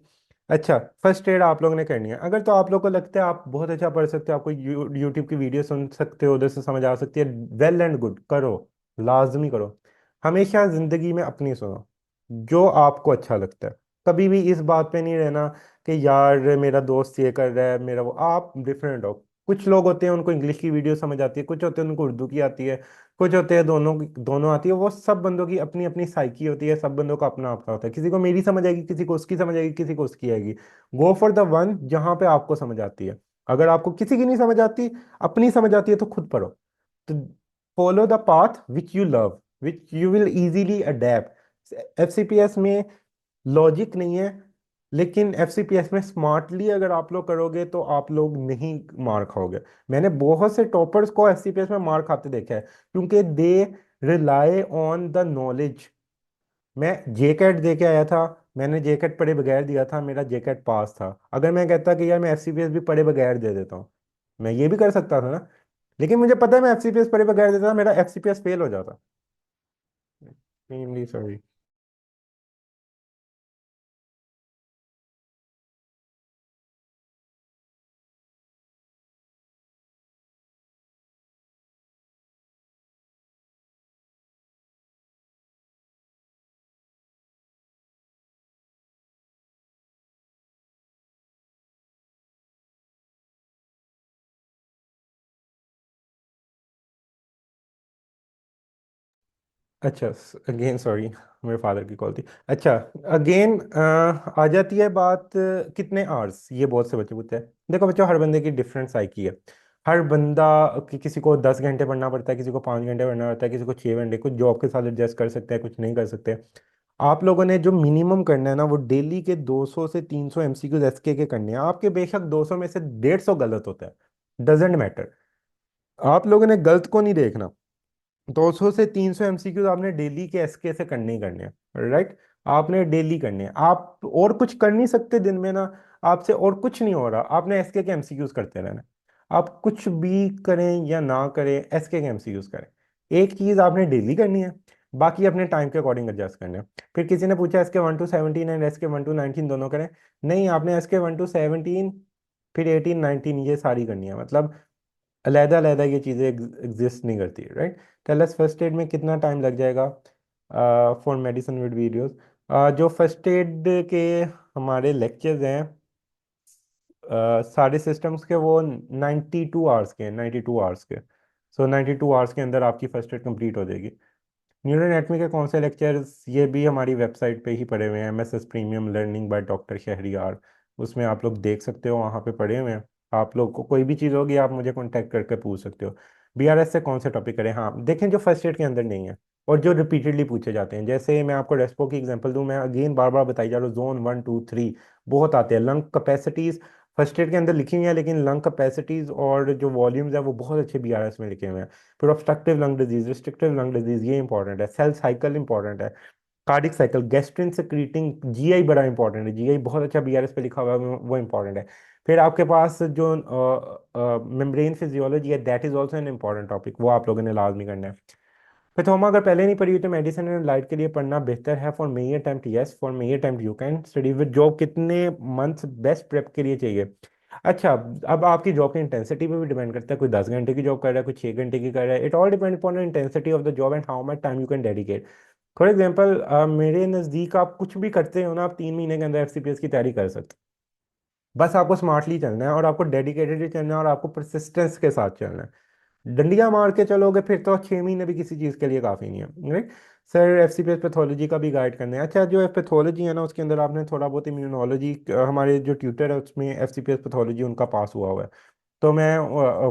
अच्छा, फर्स्ट एड आप लोगों ने करनी है अगर, तो आप लोग को लगता है आप बहुत अच्छा पढ़ सकते हो, आपको यूट्यूब की वीडियो सुन सकते हो, उधर से समझ आ सकती है, वेल एंड गुड, करो, लाजमी करो। हमेशा जिंदगी में अपनी सुनो, जो आपको अच्छा लगता है। कभी भी इस बात पे नहीं रहना कि यार मेरा दोस्त ये कर रहा है, मेरा वो, आप डिफरेंट हो। कुछ लोग होते हैं उनको इंग्लिश की वीडियो समझ आती है, कुछ होते हैं उनको उर्दू की आती है, कुछ होते हैं दोनों दोनों आती है। वो सब बंदों की अपनी अपनी साइकी होती है, सब बंदों का अपना अपना होता है। किसी को मेरी समझ आएगी, किसी को उसकी समझ आएगी, किसी को उसकी आएगी। गो फॉर द वन जहां पे आपको समझ आती है। अगर आपको किसी की नहीं समझ आती, अपनी समझ आती है, तो खुद पढ़ो। तो follow the path which you love, which you will easily adapt. FCPS में लॉजिक नहीं है, लेकिन एफसीपीएस में स्मार्टली अगर आप लोग करोगे तो आप लोग नहीं मार खाओगे। मैंने बहुत से टॉपर्स को एफसीपीएस में मार खाते देखा है, क्योंकि they rely on the knowledge. मैं जेकेट दे के आया था, मैंने जेकेट पढ़े बगैर दिया था, मेरा जेकेट पास था। अगर मैं कहता कि यार मैं एफसीपीएस भी पढ़े बगैर दे देता हूँ, मैं ये भी कर सकता था ना। लेकिन मुझे पता है मैं एफसीपीएस पढ़े बगैर देता, मेरा एफसीपीएस फेल हो जाता। Extremely sorry. अच्छा, अगेन सॉरी, मेरे फादर की कॉल थी। अच्छा, अगेन आ जाती है बात कितने आवर्स, ये बहुत से बच्चे पूछते हैं। देखो बच्चों, हर बंदे की डिफरेंट साइकी है। हर बंदा किसी को 10 घंटे पढ़ना पड़ता है, किसी को 5 घंटे पढ़ना पड़ता है, किसी को 6 घंटे, कुछ जॉब के साथ एडजस्ट कर सकते हैं, कुछ नहीं कर सकते। आप लोगों ने जो मिनिमम करना है ना, वो डेली के 200 से 300 एमसीक्यूज एसके के करने हैं। आपके बेशक 200 में से 150 गलत होता है, डजेंट मैटर। आप लोगों ने गलत को नहीं देखना। 200 से 300 एमसीक्यूज आपने डेली के एसके से करने ही करने हैं, राइट। आपने डेली करने हैं, आप और कुछ कर नहीं सकते दिन में ना। आपसे और कुछ नहीं हो रहा, आपने एसके के एमसीक्यूज करते रहना। आप कुछ भी करें या ना करें, एसके के एमसीक्यूज करें। एक चीज आपने डेली करनी है, बाकी अपने टाइम के अकॉर्डिंग एडजस्ट करने हैं। फिर किसी ने पूछा SK 1 to 17 and SK 1 to 19 दोनों करें। नहीं, आपने एसके 1 to 17, फिर 18 19 ये सारी करनी है। मतलब अलहदा अलहदा ये चीज़ें एग्जिस्ट नहीं करती, right. Tell us First Aid में कितना टाइम लग जाएगा फॉर मेडिसिन विद वीडियोस। जो फर्स्ट एड के हमारे लेक्चर्स हैं, सारे सिस्टम्स के, वो 92 आवर्स के हैं, 92 आवर्स के। सो 92 आवर्स के अंदर आपकी फर्स्ट एड कंप्लीट हो जाएगी। न्यूरो एनाटमी के कौन से लेक्चर्स, ये भी हमारी वेबसाइट पे ही पड़े हुए हैं, MSS premium learning by doctor Shahriyar. उसमें आप लोग देख सकते हो, वहाँ पे पड़े हुए हैं। आप लोग को कोई भी चीज़ होगी, आप मुझे कांटेक्ट करके पूछ सकते हो। बीआरएस से कौन से टॉपिक करें, हाँ देखें जो फर्स्ट एड के अंदर नहीं है और जो रिपीटेडली पूछे जाते हैं। जैसे मैं आपको रेस्पो की एग्जांपल दूं, मैं अगेन बार बार बताई जा रहा हूँ, जोन 1 2 3 बहुत आते हैं। लंग कैपेसिटीज फर्स्ट एड के अंदर लिखी हुई है, लेकिन लंग कैपेसिटीज और जो वॉल्यूम्स है वो बहुत अच्छे बीआरएस में लिखे हुए हैं। फिर obstructive lung disease, restrictive lung disease, ये इंपॉर्टेंट है। सेल साइकिल इंपॉर्टेंट है। Cardiac cycle, gastrin secreting, GI बड़ा इंपॉर्टेंट है। जीआई बहुत अच्छा बीआरएस पे लिखा हुआ है, वो इंपॉर्टेंट है। फिर आपके पास जो मेम्ब्रेन फिजियोलॉजी है, that is also an important topic, वो आप लोगों ने लाजमी करना है। पैथोमा अगर पहले नहीं पढ़ी हुई तो मेडिसिन एंड लाइट के लिए पढ़ना बेहतर है। For May attempt yes, for May attempt you can study with job. कितने मंथ्स बेस्ट प्रेप के लिए चाहिए? अच्छा, अब आपकी जॉब की इंटेंसिटी पे भी डिपेंड करता है। कोई 10 घंटे की जॉब कर रहा है, कोई 6 घंटे की कर रहा है। It all depend upon the intensity of the job and how much time you can dedicate. For example, मेरे नज़दीक आप कुछ भी करते हो ना, आप 3 महीने के अंदर एफसीपीएस की तैयारी कर सकते हो। बस आपको स्मार्टली चलना है, और आपको डेडिकेटेडली चलना है, और आपको परसिस्टेंस के साथ चलना है। डंडियां मार के चलोगे फिर तो 6 महीने भी किसी चीज़ के लिए काफ़ी नहीं है, राइट। सर एफसीपीएस पैथोलॉजी का भी गाइड करना है। अच्छा, जो पैथोलॉजी है ना, उसके अंदर आपने थोड़ा बहुत इम्यूनोलॉजी, हमारे जो ट्यूटर है उसमें एफसीपीएस पैथोलॉजी उनका पास हुआ हुआ है। तो मैं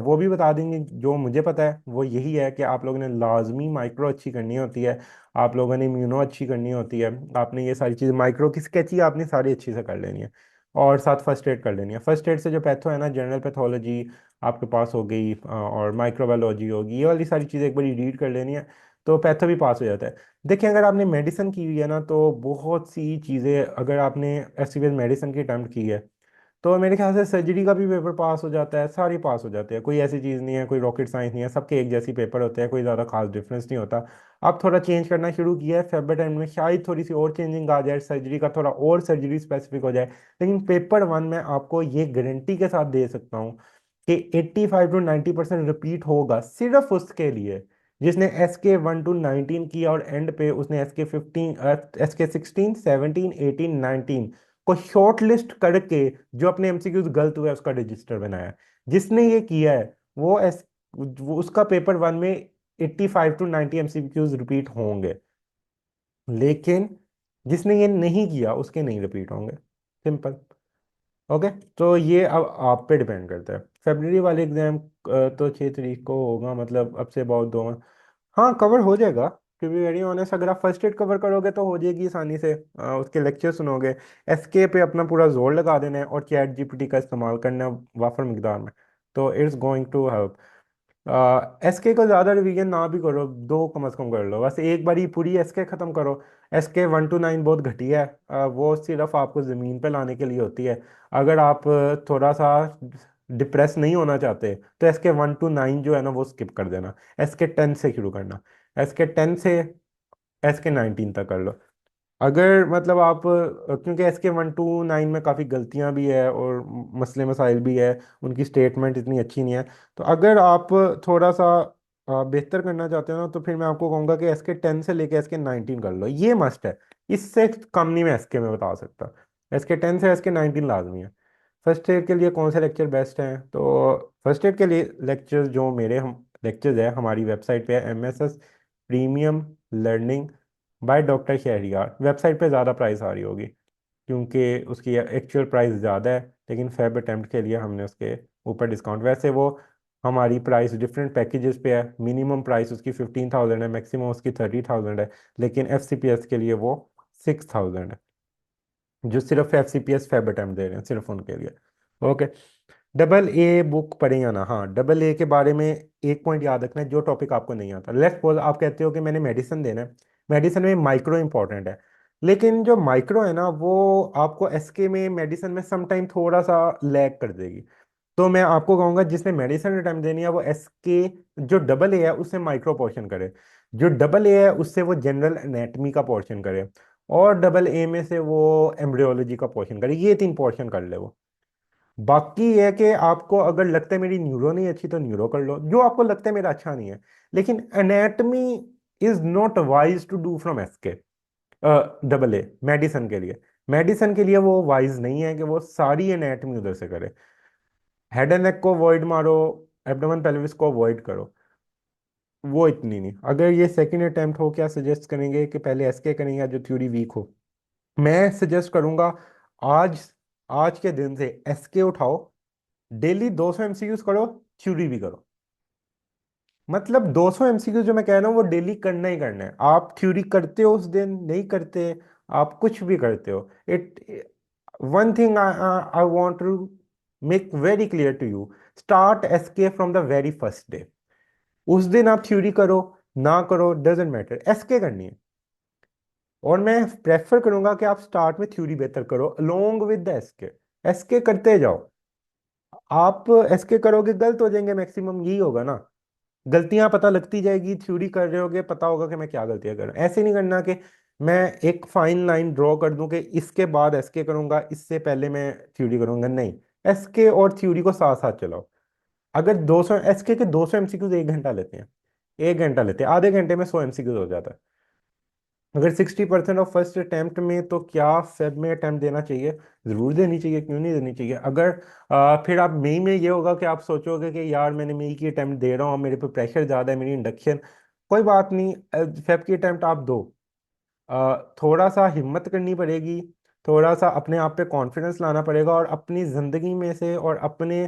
वो भी बता देंगे। जो मुझे पता है वो यही है कि आप लोगों ने लाजमी माइक्रो अच्छी करनी होती है, आप लोगों ने इम्यूनो अच्छी करनी होती है। आपने ये सारी चीज़ माइक्रो की स्केची आपने सारी अच्छी से कर लेनी है, और साथ फर्स्ट एड कर लेनी है। फर्स्ट एड से जो पैथो है ना, जनरल पैथोलॉजी आपके पास हो गई, और माइक्रोबायोलॉजी होगी, ये वाली सारी चीज़ें एक बार रीड कर लेनी है, तो पैथो भी पास हो जाता है। देखिए, अगर आपने मेडिसिन की हुई है ना, तो बहुत सी चीज़ें, अगर आपने एस मेडिसिन की अटेम्प्ट की है, तो मेरे ख्याल से सर्जरी का भी पेपर पास हो जाता है, सारी पास हो जाते हैं, कोई ऐसी चीज़ नहीं है, कोई रॉकेट साइंस नहीं है, सबके एक जैसी पेपर होते हैं, कोई ज़्यादा खास डिफरेंस नहीं होता। अब थोड़ा चेंज करना शुरू किया है, फेबर टाइम में शायद थोड़ी सी और चेंजिंग आ जाए, सर्जरी का थोड़ा और सर्जरी स्पेसिफिक हो जाए। लेकिन पेपर वन में आपको ये गारंटी के साथ दे सकता हूँ कि 85 to 90% रिपीट होगा, सिर्फ उसके लिए जिसने SK 1 to 19 किया और एंड पे उसने SK 15, SK 16 17 18 19 को शॉर्ट लिस्ट करके जो अपने एमसीक्यूज गलत हुए उसका रजिस्टर बनाया। जिसने ये किया है वो उसका पेपर वन में 85 to 90 एमसीक्यूज रिपीट होंगे। लेकिन जिसने ये नहीं किया उसके नहीं रिपीट होंगे, सिंपल। ओके। तो ये अब आप पे डिपेंड करता है। फेब्रुवरी वाले एग्जाम तो 6 तारीख को होगा, मतलब अब से बहुत 2 हाँ कवर हो जाएगा। टू बी वेरी ऑनेस्ट, अगर आप फर्स्ट एड कवर करोगे तो हो जाएगी आसानी से। उसके लेक्चर सुनोगे, एसके पे अपना पूरा जोर लगा देना है और चैट जीपीटी का इस्तेमाल करना है वाफर मिकदार में, तो it's going to help. SK को ज़्यादा रिवीजन ना भी करो, दो कम से कम कर लो, बस एक बारी पूरी एसके ख़त्म करो। SK 1 to 9 बहुत घटिया है, वो सिर्फ आपको ज़मीन पे लाने के लिए होती है। अगर आप थोड़ा सा डिप्रेस नहीं होना चाहते तो SK 1 to 9 जो है ना वो स्किप कर देना, SK 10 से शुरू करना, SK 10 से SK 19 तक कर लो। अगर मतलब आप क्योंकि SK 1 to 9 में काफ़ी गलतियां भी है और मसले मसाइल भी है, उनकी स्टेटमेंट इतनी अच्छी नहीं है। तो अगर आप थोड़ा सा बेहतर करना चाहते हो ना, तो फिर मैं आपको कहूँगा कि SK 10 से लेके SK 19 कर लो, ये मस्ट है। इससे कम नहीं मैं एसके में बता सकता। SK 10 से SK 19 लाजमी है। फर्स्ट एड के लिए कौन से लेक्चर बेस्ट हैं? तो फर्स्ट एड के लिए लेक्चर्स जो मेरे हम लेक्चर्स है हमारी वेबसाइट पे है, MSS premium learning by doctor Shahriyar. Website पे ज़्यादा प्राइस आ रही होगी क्योंकि उसकी एक्चुअल प्राइस ज़्यादा है, लेकिन फेब अटेम्प्ट के लिए हमने उसके ऊपर डिस्काउंट, वैसे वो हमारी प्राइस डिफरेंट पैकेजेस पे है, मिनिमम प्राइस उसकी 15,000 है, मैक्सिमम उसकी 30,000 है, लेकिन FCPS के लिए वो 6,000 है, जो सिर्फ FCPS फेब अटेम्प्ट दे रहे हैं सिर्फ उनके लिए। ओके। डबल ए बुक पढ़े या ना? हाँ, डबल ए के बारे में एक पॉइंट याद रखना है, जो टॉपिक आपको नहीं आता, लेट्स सपोज आप कहते हो कि मैंने मेडिसिन देना है, मेडिसिन में माइक्रो इंपॉर्टेंट है, लेकिन जो माइक्रो है ना वो आपको एसके में मेडिसिन में समटाइम थोड़ा सा लैग कर देगी। तो मैं आपको कहूंगा जिसने मेडिसिन अटेम्प्ट देनी है वो एसके जो डबल ए है उससे माइक्रो पोर्शन करे, जो डबल ए है उससे वो जनरल एनेटमी का पोर्शन करे, और डबल ए में से वो एम्ब्रियोलॉजी का पोर्शन करे, ये 3 पोर्शन कर ले वो। बाकी ये है कि आपको अगर लगता है मेरी न्यूरो नहीं अच्छी तो न्यूरो कर लो, जो आपको लगता है मेरा अच्छा नहीं है। लेकिन anatomy is not wise to do from SK double A medicine के लिए। मेडिसन के लिए वो वाइज नहीं है कि वो सारी एनाटमी उधर से करे। हेड एंड नेक को अवॉइड मारो, एब्डोमेन पेल्विस को अवॉइड करो, वो इतनी नहीं। अगर ये सेकंड अटेम्प्ट हो, क्या सजेस्ट करेंगे कि पहले एसके करेंगे या जो थ्योरी वीक हो? मैं सजेस्ट करूंगा आज आज के दिन से एसके उठाओ, डेली 200 एमसीक्यूज करो, थ्योरी भी करो। मतलब 200 एमसीक्यूज जो मैं कह रहा हूँ वो डेली करना ही करना है। आप थ्योरी करते हो उस दिन, नहीं करते, आप कुछ भी करते हो, it one thing I want to make very clear to you, start SK from the very first day. उस दिन आप थ्योरी करो ना करो डजेंट मैटर, एसके करनी है। और मैं प्रेफर करूंगा कि आप स्टार्ट में थ्योरी बेहतर करो along with the SK, SK करते जाओ। आप एसके करोगे गलत हो जाएंगे, मैक्सिमम यही होगा ना, गलतियां पता लगती जाएगी, थ्योरी कर रहे होगे पता होगा कि मैं क्या गलतियां कर रहा हूं। ऐसे नहीं करना कि मैं एक फाइन लाइन ड्रॉ कर दूं कि इसके बाद एसके करूंगा, इससे पहले मैं थ्योरी करूंगा, नहीं। एसके और थ्योरी को साथ साथ चलाओ। अगर 200 एसके के 200 एमसीक्यूज 1 घंटा लेते हैं, 1 घंटा लेते हैं, आधे घंटे में 100 एमसीक्यूज हो जाता है। अगर 60% ऑफ फर्स्ट अटेम्प्ट में, तो क्या फेब में अटेम्प्ट देना चाहिए? जरूर देनी चाहिए, क्यों नहीं देनी चाहिए। अगर फिर आप मई में ये होगा कि आप सोचोगे कि यार मैंने मई की अटेम्प्ट दे रहा हूँ, मेरे पे प्रेशर ज़्यादा है, मेरी इंडक्शन, कोई बात नहीं, फेब की अटेम्प्ट आप दो। थोड़ा सा हिम्मत करनी पड़ेगी, थोड़ा सा अपने आप पे कॉन्फिडेंस लाना पड़ेगा, और अपनी ज़िंदगी में से और अपने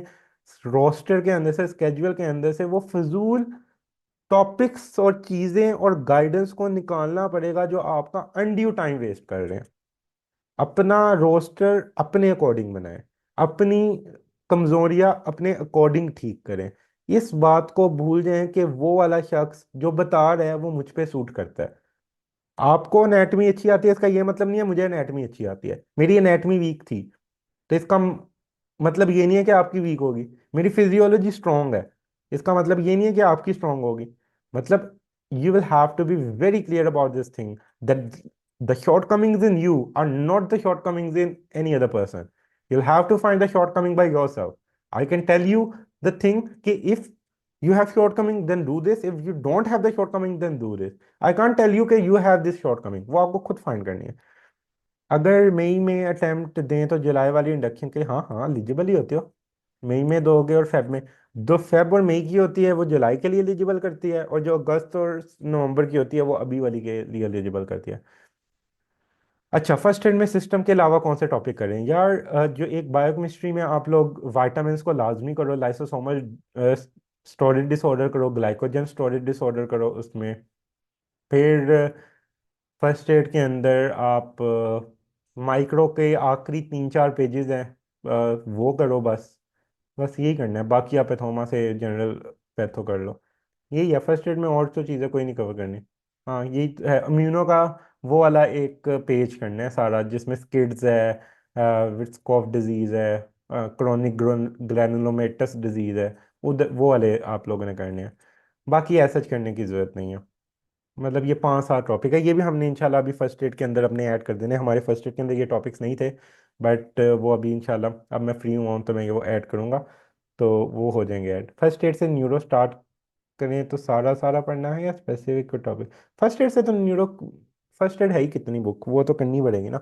रोस्टर के अंदर से, स्केड्यूल के अंदर से वो फजूल टॉपिक्स और चीजें और गाइडेंस को निकालना पड़ेगा जो आपका अनड्यू टाइम वेस्ट कर रहे हैं। अपना रोस्टर अपने अकॉर्डिंग बनाएं, अपनी कमजोरियां अपने अकॉर्डिंग ठीक करें। इस बात को भूल जाएं कि वो वाला शख्स जो बता रहा है वो मुझ पे सूट करता है। आपको एनेटमी अच्छी आती है इसका ये मतलब नहीं है मुझे एनेटमी अच्छी आती है, मेरी एनेटमी वीक थी, तो इसका मतलब ये नहीं है कि आपकी वीक होगी, मेरी फिजियोलॉजी स्ट्रांग है, इसका मतलब ये नहीं है कि आपकी स्ट्रांग होगी। मतलब you will have to be very clear about this thing, that the shortcomings in you are not the shortcomings in any other person. you'll have to find the shortcoming by yourself. I can tell you the thing कि if you have shortcoming then do this, if you don't have the shortcoming then do this. I can't tell you कि you have this shortcoming, वो आपको खुद फाइंड करनी है। अगर मई में अटेम्प्ट दें तो जुलाई वाली इंडक्शन के लिए हाँ हाँ एलिजिबल ही होते हो। मई में दोगे और फेब में, जो फेब और मई की होती है वो जुलाई के लिए एलिजिबल करती है, और जो अगस्त और नवंबर की होती है वो अभी वाली के लिए एलिजिबल करती है। अच्छा, फर्स्ट एड में सिस्टम के अलावा कौन से टॉपिक करें यार? जो एक बायोकेमिस्ट्री में आप लोग वाइटामिन को लाजमी करो, लाइसोसोमल स्टोरेज डिसऑर्डर करो, ग्लाइकोजन स्टोरेज डिसऑर्डर करो उसमें। फिर फर्स्ट एड के अंदर आप माइक्रो के आखिरी 3-4 पेजेस हैं, वो करो बस। बस यही करना है, बाकी आप पैथोमा से जनरल पैथो कर लो। यही है फर्स्ट एड में, और तो चीज़ें कोई नहीं कवर करनी। हाँ यही तो है, इम्यूनो का वो वाला एक पेज करना है सारा, जिसमें स्किड्स है, विट्सकॉफ डिजीज़ है, क्रोनिक ग्रैनुलोमेटस डिजीज़ है, उधर वो वाले आप लोगों ने करने हैं। बाकी ऐसा करने की ज़रूरत नहीं है। मतलब ये 5-7 टॉपिक है, ये भी हमने इंशाल्लाह अभी फर्स्ट एड के अंदर अपने ऐड कर देने हैं। हमारे फर्स्ट एड के अंदर ये टॉपिक्स नहीं थे, बट वो अभी इंशाल्लाह अब मैं फ्री हुआ हूँ तो मैं ये वो ऐड करूँगा, तो वो हो जाएंगे ऐड। फर्स्ट एड से न्यूरो स्टार्ट करें तो सारा सारा पढ़ना है या स्पेसिफिक टॉपिक? फर्स्ट एड से तो न्यूरो, फर्स्ट एड है ही कितनी बुक, वो तो करनी पड़ेगी ना।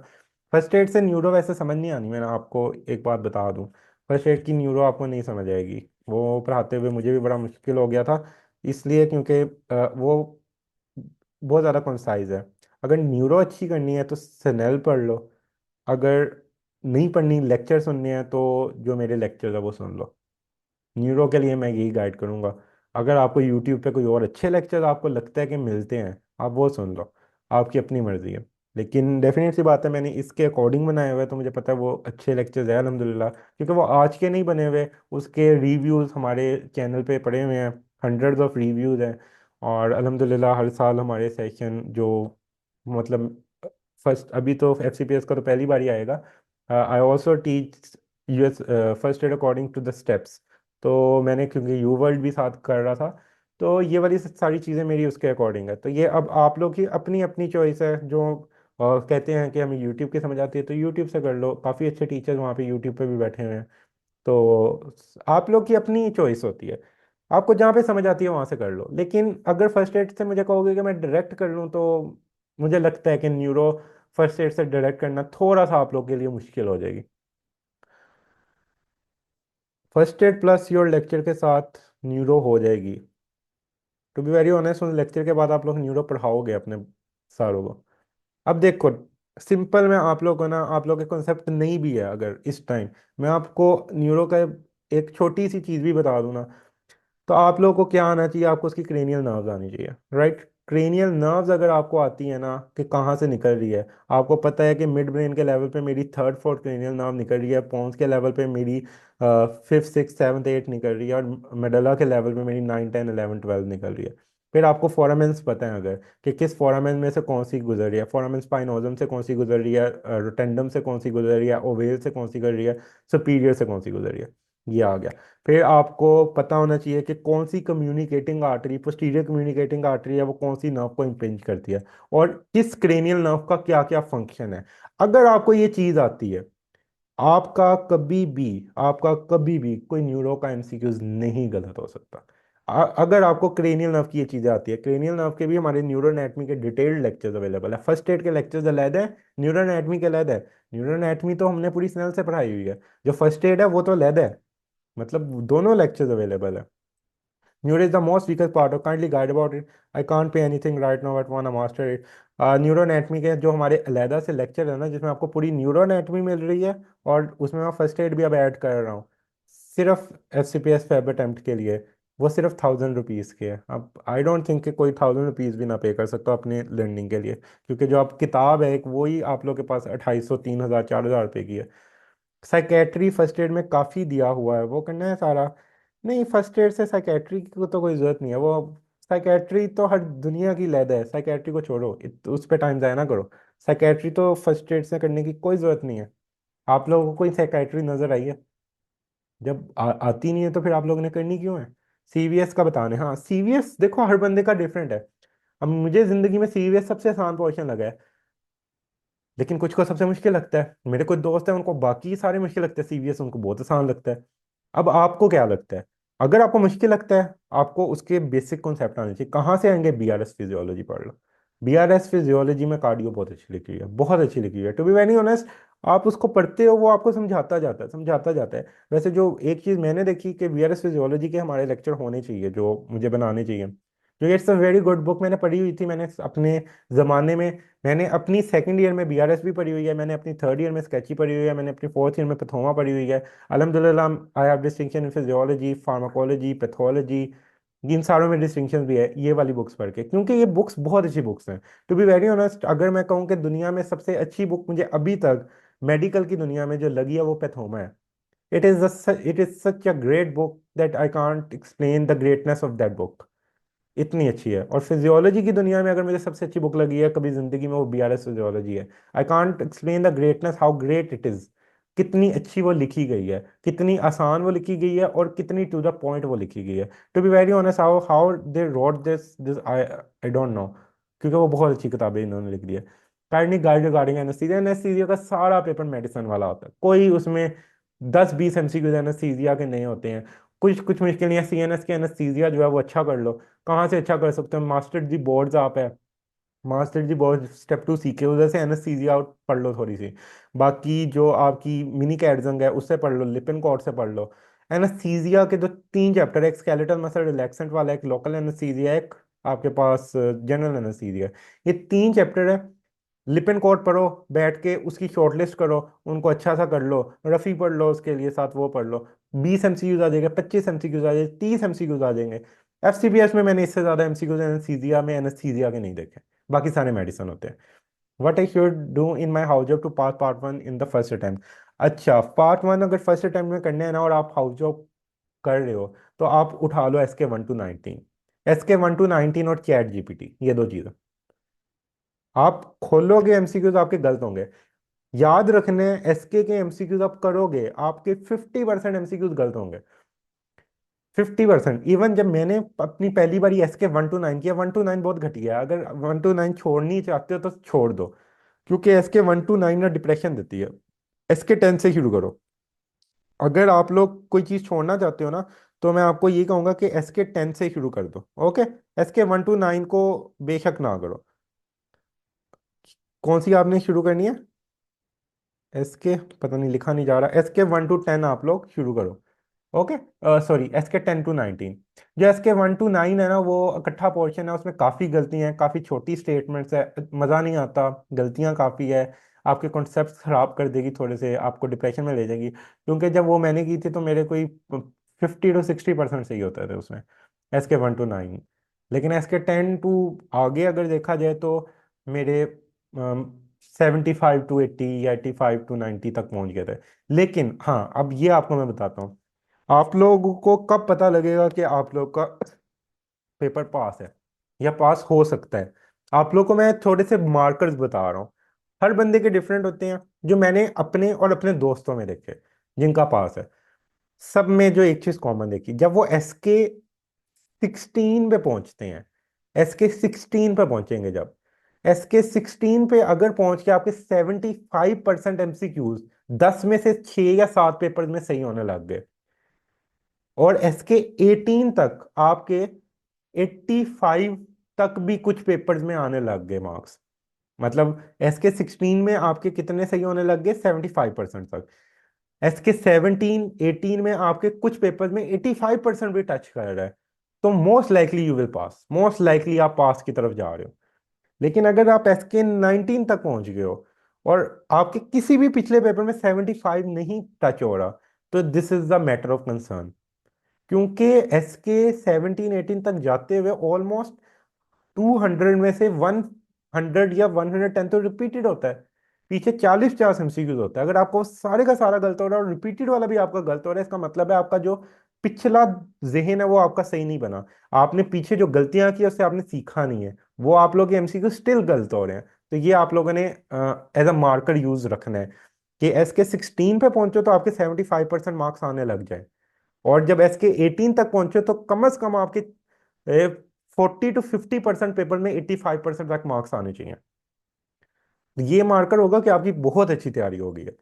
फर्स्ट एड से न्यूरो वैसे समझ नहीं आनी, मैंने आपको एक बात बता दूं, फर्स्ट एड की न्यूरो आपको नहीं समझ आएगी। वो पढ़ाते हुए मुझे भी बड़ा मुश्किल हो गया था, इसलिए क्योंकि वो बहुत ज़्यादा कंसाइज है। अगर न्यूरो अच्छी करनी है तो सेनेल पढ़ लो, अगर नहीं पढ़नी, लेक्चर सुनने हैं, तो जो मेरे लेक्चर है वो सुन लो। न्यूरो के लिए मैं यही गाइड करूंगा। अगर आपको यूट्यूब पे कोई और अच्छे लेक्चर आपको लगता है कि मिलते हैं, आप वो सुन लो, आपकी अपनी मर्जी है। लेकिन डेफिनेट सी बात है, मैंने इसके अकॉर्डिंग बनाए हुए हैं, तो मुझे पता है वो अच्छे लेक्चर्स हैं अल्हम्दुलिल्लाह, क्योंकि वो आज के नहीं बने हुए, उसके रिव्यूज़ हमारे चैनल पे पड़े हुए हैं, हंड्रेड्स ऑफ रिव्यूज़ हैं। और अल्हम्दुलिल्लाह हर साल हमारे सेशन जो, मतलब फर्स्ट, अभी तो FCPS का तो पहली बार ही आएगा। I also teach US First Aid according to the steps. तो मैंने क्योंकि यू वर्ल्ड भी साथ कर रहा था, तो ये वाली सारी चीज़ें मेरी उसके अकॉर्डिंग है। तो ये अब आप लोग की अपनी अपनी चॉइस है, जो कहते हैं कि हमें यूट्यूब की समझ आती है तो यूट्यूब से कर लो, काफ़ी अच्छे टीचर्स वहाँ पे यूट्यूब पे भी बैठे हुए हैं। तो आप लोग की अपनी चॉइस होती है, आपको जहाँ पे समझ आती है वहाँ से कर लो। लेकिन अगर फर्स्ट एड से मुझे कहोगे कि मैं डायरेक्ट कर लूँ, तो मुझे लगता है कि न्यूरो फर्स्ट एड से डायरेक्ट करना थोड़ा सा आप लोग के लिए मुश्किल हो जाएगी। First aid plus your lecture के साथ न्यूरो हो जाएगी। टू बी वेरी ऑनेस्ट, उन लेक्चर के बाद आप लोग न्यूरो पढ़ाओगे अपने सारों को। अब देखो, सिंपल में आप लोग को ना, आप लोग के कॉन्सेप्ट नहीं भी है अगर इस टाइम, मैं आपको न्यूरो का एक छोटी सी चीज़ भी बता दूँ ना, तो आप लोगों को क्या आना चाहिए? आपको उसकी क्रेनियल नर्व्स आनी चाहिए, राइट? क्रेनियल नर्व्स अगर आपको आती है ना कि कहाँ से निकल रही है, आपको पता है कि मिड ब्रेन के लेवल पे मेरी थर्ड फोर्थ क्रेनियल नर्व निकल रही है, पोन्स के लेवल पे मेरी फिफ्थ सिक्स सेवन्थ एट निकल रही है, और मेडला के लेवल पे मेरी 9 10 11 12 निकल रही है। फिर आपको फोरामेंस पता है अगर, कि किस फोरामेन में से कौन सी गुजर रही है, फोरामेन स्पाइनोजम से कौन सी गुजर रही है, रोटेंडम से कौन सी गुजर रही है, ओवेल से कौन सी गुजर रही है, सुपीरियर से कौन सी गुजर रही है। ये आ गया। फिर आपको पता होना चाहिए कि कौन सी communicating artery, posterior communicating artery है, वो कौन सी नर्व को इम्पिंज करती है, और किस क्रेनियल नर्व का क्या क्या फंक्शन है। अगर आपको ये चीज़ आती है, आपका कभी भी कोई न्यूरो का एमसीक्यूज नहीं गलत हो सकता। अगर आपको क्रेनियल नर्व की ये चीज़ें आती है, क्रेनियल नर्व के भी हमारे न्यूरो एनाटमी के डिटेल्ड लेक्चर्स अवेलेबल है, फर्स्ट एड के लेक्चर्स अलग है, न्यूरो एनाटमी के अलग है। न्यूरो एनाटमी तो हमने पूरी स्नेल से पढ़ाई हुई है, जो फर्स्ट एड है वो तो अलग है। मतलब दोनों लेक्चर्स अवेलेबल है। Neuro is the most weakest part of, kindly guide about it. I can't pay anything right now but wanna master it. Neuro anatomy के जो हमारे अलहदा से लेक्चर है ना, जिसमें आपको पूरी न्यूरो एनाटमी मिल रही है, और उसमें मैं फर्स्ट एड भी अब ऐड कर रहा हूँ, सिर्फ FCPS फैब अटेम्प्ट के लिए। वो सिर्फ 1000 रुपीज़ के है। अब आई डोंट थिंक कि कोई 1000 रुपीज़ भी ना पे कर सकता अपने लर्निंग के लिए, क्योंकि जो आप किताब है एक, वही आप लोग के पास 2800 3000 4000 रुपये की है। साइकेट्री फर्स्ट एड में काफ़ी दिया हुआ है, वो करना है सारा? नहीं, फर्स्ट एड से साइकेट्री को तो कोई ज़रूरत नहीं है, वो साइकेट्री तो हर दुनिया की लैद है, साइकेट्री को छोड़ो, उस पर टाइम ज़ाया ना करो। साइकेट्री तो फर्स्ट एड से करने की कोई ज़रूरत नहीं है। आप लोगों को कोई साइकेट्री नज़र आई है? जब आती नहीं है तो फिर आप लोगों ने करनी क्यों है? सीवीएस का बताने, हाँ सीवीएस देखो हर बंदे का डिफरेंट है। अब मुझे जिंदगी में सीवीएस सबसे आसान पोर्शन लगा है, लेकिन कुछ को सबसे मुश्किल लगता है। मेरे कुछ दोस्त हैं उनको बाकी सारे मुश्किल लगते हैं, सीवीएस उनको बहुत आसान लगता है। अब आपको क्या लगता है? अगर आपको मुश्किल लगता है, आपको उसके बेसिक कॉन्सेप्ट आने चाहिए। कहाँ से आएंगे? बीआरएस फिजियोलॉजी पढ़ लो। बीआरएस फिजियोलॉजी में कार्डियो बहुत अच्छी लिखी हुई है, बहुत अच्छी लिखी हुई है, टू बी वेरी ऑनेस्ट। आप उसको पढ़ते हो वो आपको समझाता जाता है, समझाता जाता है। वैसे जो एक चीज़ मैंने देखी कि बीआरएस फिजियोलॉजी के हमारे लेक्चर होने चाहिए, जो मुझे बनाने चाहिए, जो it's a very good book, मैंने पढ़ी हुई थी। मैंने अपने ज़माने में, मैंने अपनी सेकंड ईयर में बीआरएस भी पढ़ी हुई है, मैंने अपनी थर्ड ईयर में स्केची पढ़ी हुई है, मैंने अपनी फोर्थ ईयर में पैथोमा पढ़ी हुई है। अल्हम्दुलिल्लाह I have distinction in physiology, pharmacology, pathology. इन सारों में डिस्टिंक्शन भी है ये वाली बुक्स पढ़ के, क्योंकि ये बुक्स बहुत अच्छी बुक्स हैं। टू बी वेरी ऑनेस्ट, अगर मैं कहूँ कि दुनिया में सबसे अच्छी बुक मुझे अभी तक मेडिकल की दुनिया में जो लगी है वो पैथोमा है। It is such a great book that I can't explain the greatness of that book. इतनी अच्छी है। और फिजियोलॉजी की दुनिया में अगर मुझे सबसे अच्छी बुक लगी है कभी जिंदगी में, वो बीआरएस फिजियोलॉजी है। I can't explain the greatness, how great it is. कितनी अच्छी वो लिखी गई है, कितनी आसान वो लिखी गई है, और कितनी टू द पॉइंट वो लिखी गई है। To be very honest, how how they wrote this I I don't know, क्योंकि वो बहुत अच्छी किताबें इन्होंने लिख दी है। Kindly guide regarding anaesthesia, anaesthesia का सारा पेपर मेडिसिन वाला होता है, कोई उसमें 10-20 MCQ एनेस्थीसिया के नहीं होते हैं। कुछ कुछ मुश्किल नहीं है। सीएनएस के एनेस्थीसिया जो है वो अच्छा कर लो। कहाँ से अच्छा कर सकते हो? मास्टर जी बोर्ड्स आप है, मास्टर जी बोर्ड स्टेप 2 सीखे, उधर से एनेस्थीसिया पढ़ लो थोड़ी सी। बाकी जो आपकी मिनी कैटजंग है उससे पढ़ लो, लिपिन कोड से पढ़ लो। एनेस्थीसिया के जो 3 चैप्टर है, एक स्केलेटल मसल रिलैक्सेंट वाला, एक लोकल एनेस्थीसिया, एक आपके पास जनरल एनेस्थीसिया, ये 3 चैप्टर है। लिपिन कोड पढ़ो बैठ के, उसकी शॉर्टलिस्ट करो, उनको अच्छा सा कर लो। रफ़ी पढ़ लो उसके लिए, साथ वो पढ़ लो। 20 MCQs आ जाएंगे, 25 MCQs आ जाएंगे, 30 MCQs आ जाएंगे। एफसीपीएस में मैंने इससे ज्यादा एमसीक्यूज एनेस्थीसिया में, एनेस्थीसिया के नहीं देखे। बाकी सारे मेडिसिन होते हैं। What I should do in my house job to pass part one in the first attempt? अच्छा, पार्ट वन अगर फर्स्ट अटेम्प्ट में करने है ना, और आप हाउस जॉब कर रहे हो, तो आप उठा लो SK 1 to 19। SK 1 to 19 और चैट जीपीटी, ये दो चीज़ें। आप खोलोगे एमसीक्यूज आपके गलत होंगे। याद रखने, एसके के एमसीक्यूज आप करोगे, आपके 50% एमसीक्यूज गलत होंगे। 50%। इवन जब मैंने अपनी पहली बार SK 1 to 9 किया, 1 to 9 बहुत घटिया है। अगर 1 to 9 छोड़नी चाहते हो तो छोड़ दो, क्योंकि SK 1 to 9 ना डिप्रेशन देती है। SK 10 से शुरू करो। अगर आप लोग कोई चीज़ छोड़ना चाहते हो ना, तो मैं आपको ये कहूंगा कि SK 10 से शुरू कर दो। ओके, SK 1 to 9 को बेशक ना करो। कौन सी आपने शुरू करनी है? एसके पता नहीं, लिखा नहीं जा रहा। SK 1 to 10 आप लोग शुरू करो। Okay, sorry, SK 10 to 19। जो SK 1 to 9 है ना, वो इकट्ठा पोर्शन है, उसमें काफ़ी गलतियां हैं, काफ़ी छोटी स्टेटमेंट्स है, मज़ा नहीं आता, गलतियां काफ़ी है। आपके कॉन्सेप्ट्स खराब कर देगी, थोड़े से आपको डिप्रेशन में ले जाएगी। क्योंकि जब वो मैंने की थी तो मेरे कोई 50 to 60% सही होते थे उसमें, SK 1 to 9। लेकिन SK 10 टू आगे अगर देखा जाए तो मेरे 75 to 80 या 85 to 90 तक पहुंच गए थे। लेकिन हाँ, अब ये आपको मैं बताता हूँ, आप लोगों को कब पता लगेगा कि आप लोग का पेपर पास है या पास हो सकता है? आप लोग को मैं थोड़े से मार्कर्स बता रहा हूँ। हर बंदे के डिफरेंट होते हैं। जो मैंने अपने और अपने दोस्तों में देखे जिनका पास है, सब में जो एक चीज कॉमन देखी, जब वो SK 16 पे पहुंचते हैं, SK 16 पे पहुंचेंगे जब, SK 16 पे अगर पहुंच के आपके 75% एमसीक्यूज 10 में से 6 या 7 पेपर में सही होने लग गए, और SK 18 तक आपके 85 तक भी कुछ पेपर्स में आने लग गए मार्क्स। मतलब SK 16 में आपके कितने सही होने लग गए? 75% तक। SK 17-18 में आपके कुछ पेपर्स में 85% भी टच कर रहा है। तो most likely you will pass, most likely आप पास की तरफ जा रहे हो। लेकिन अगर आप SK 19 तक पहुंच गए हो और आपके किसी भी पिछले पेपर में 75 नहीं टच हो रहा, तो this is the matter of concern. क्योंकि SK 17-18 तक जाते हुए ऑलमोस्ट 200 में से 100 या 110 तो रिपीटेड होता है। पीछे 40-50 एमसीक्यूज होता है। अगर आपको सारे का सारा गलत हो रहा है और रिपीटेड वाला भी आपका गलत हो रहा है, इसका मतलब है आपका जो पिछला जहन है वो आपका सही नहीं बना। आपने पीछे जो गलतियां की उससे आपने सीखा नहीं है, वो आप लोग के एमसीक्यू स्टिल गलत हो रहे हैं। तो ये आप लोगों ने एज अ मार्कर यूज रखना है कि SK 16 पे पहुंचो तो आपके 75% मार्क्स आने लग जाए, और जब SK 18 तक पहुंचे तो कम से कम आपके 40 to 50% पेपर में 85% तक मार्क्स आने चाहिए। ये मार्कर होगा कि आपकी बहुत अच्छी तैयारी हो गई है,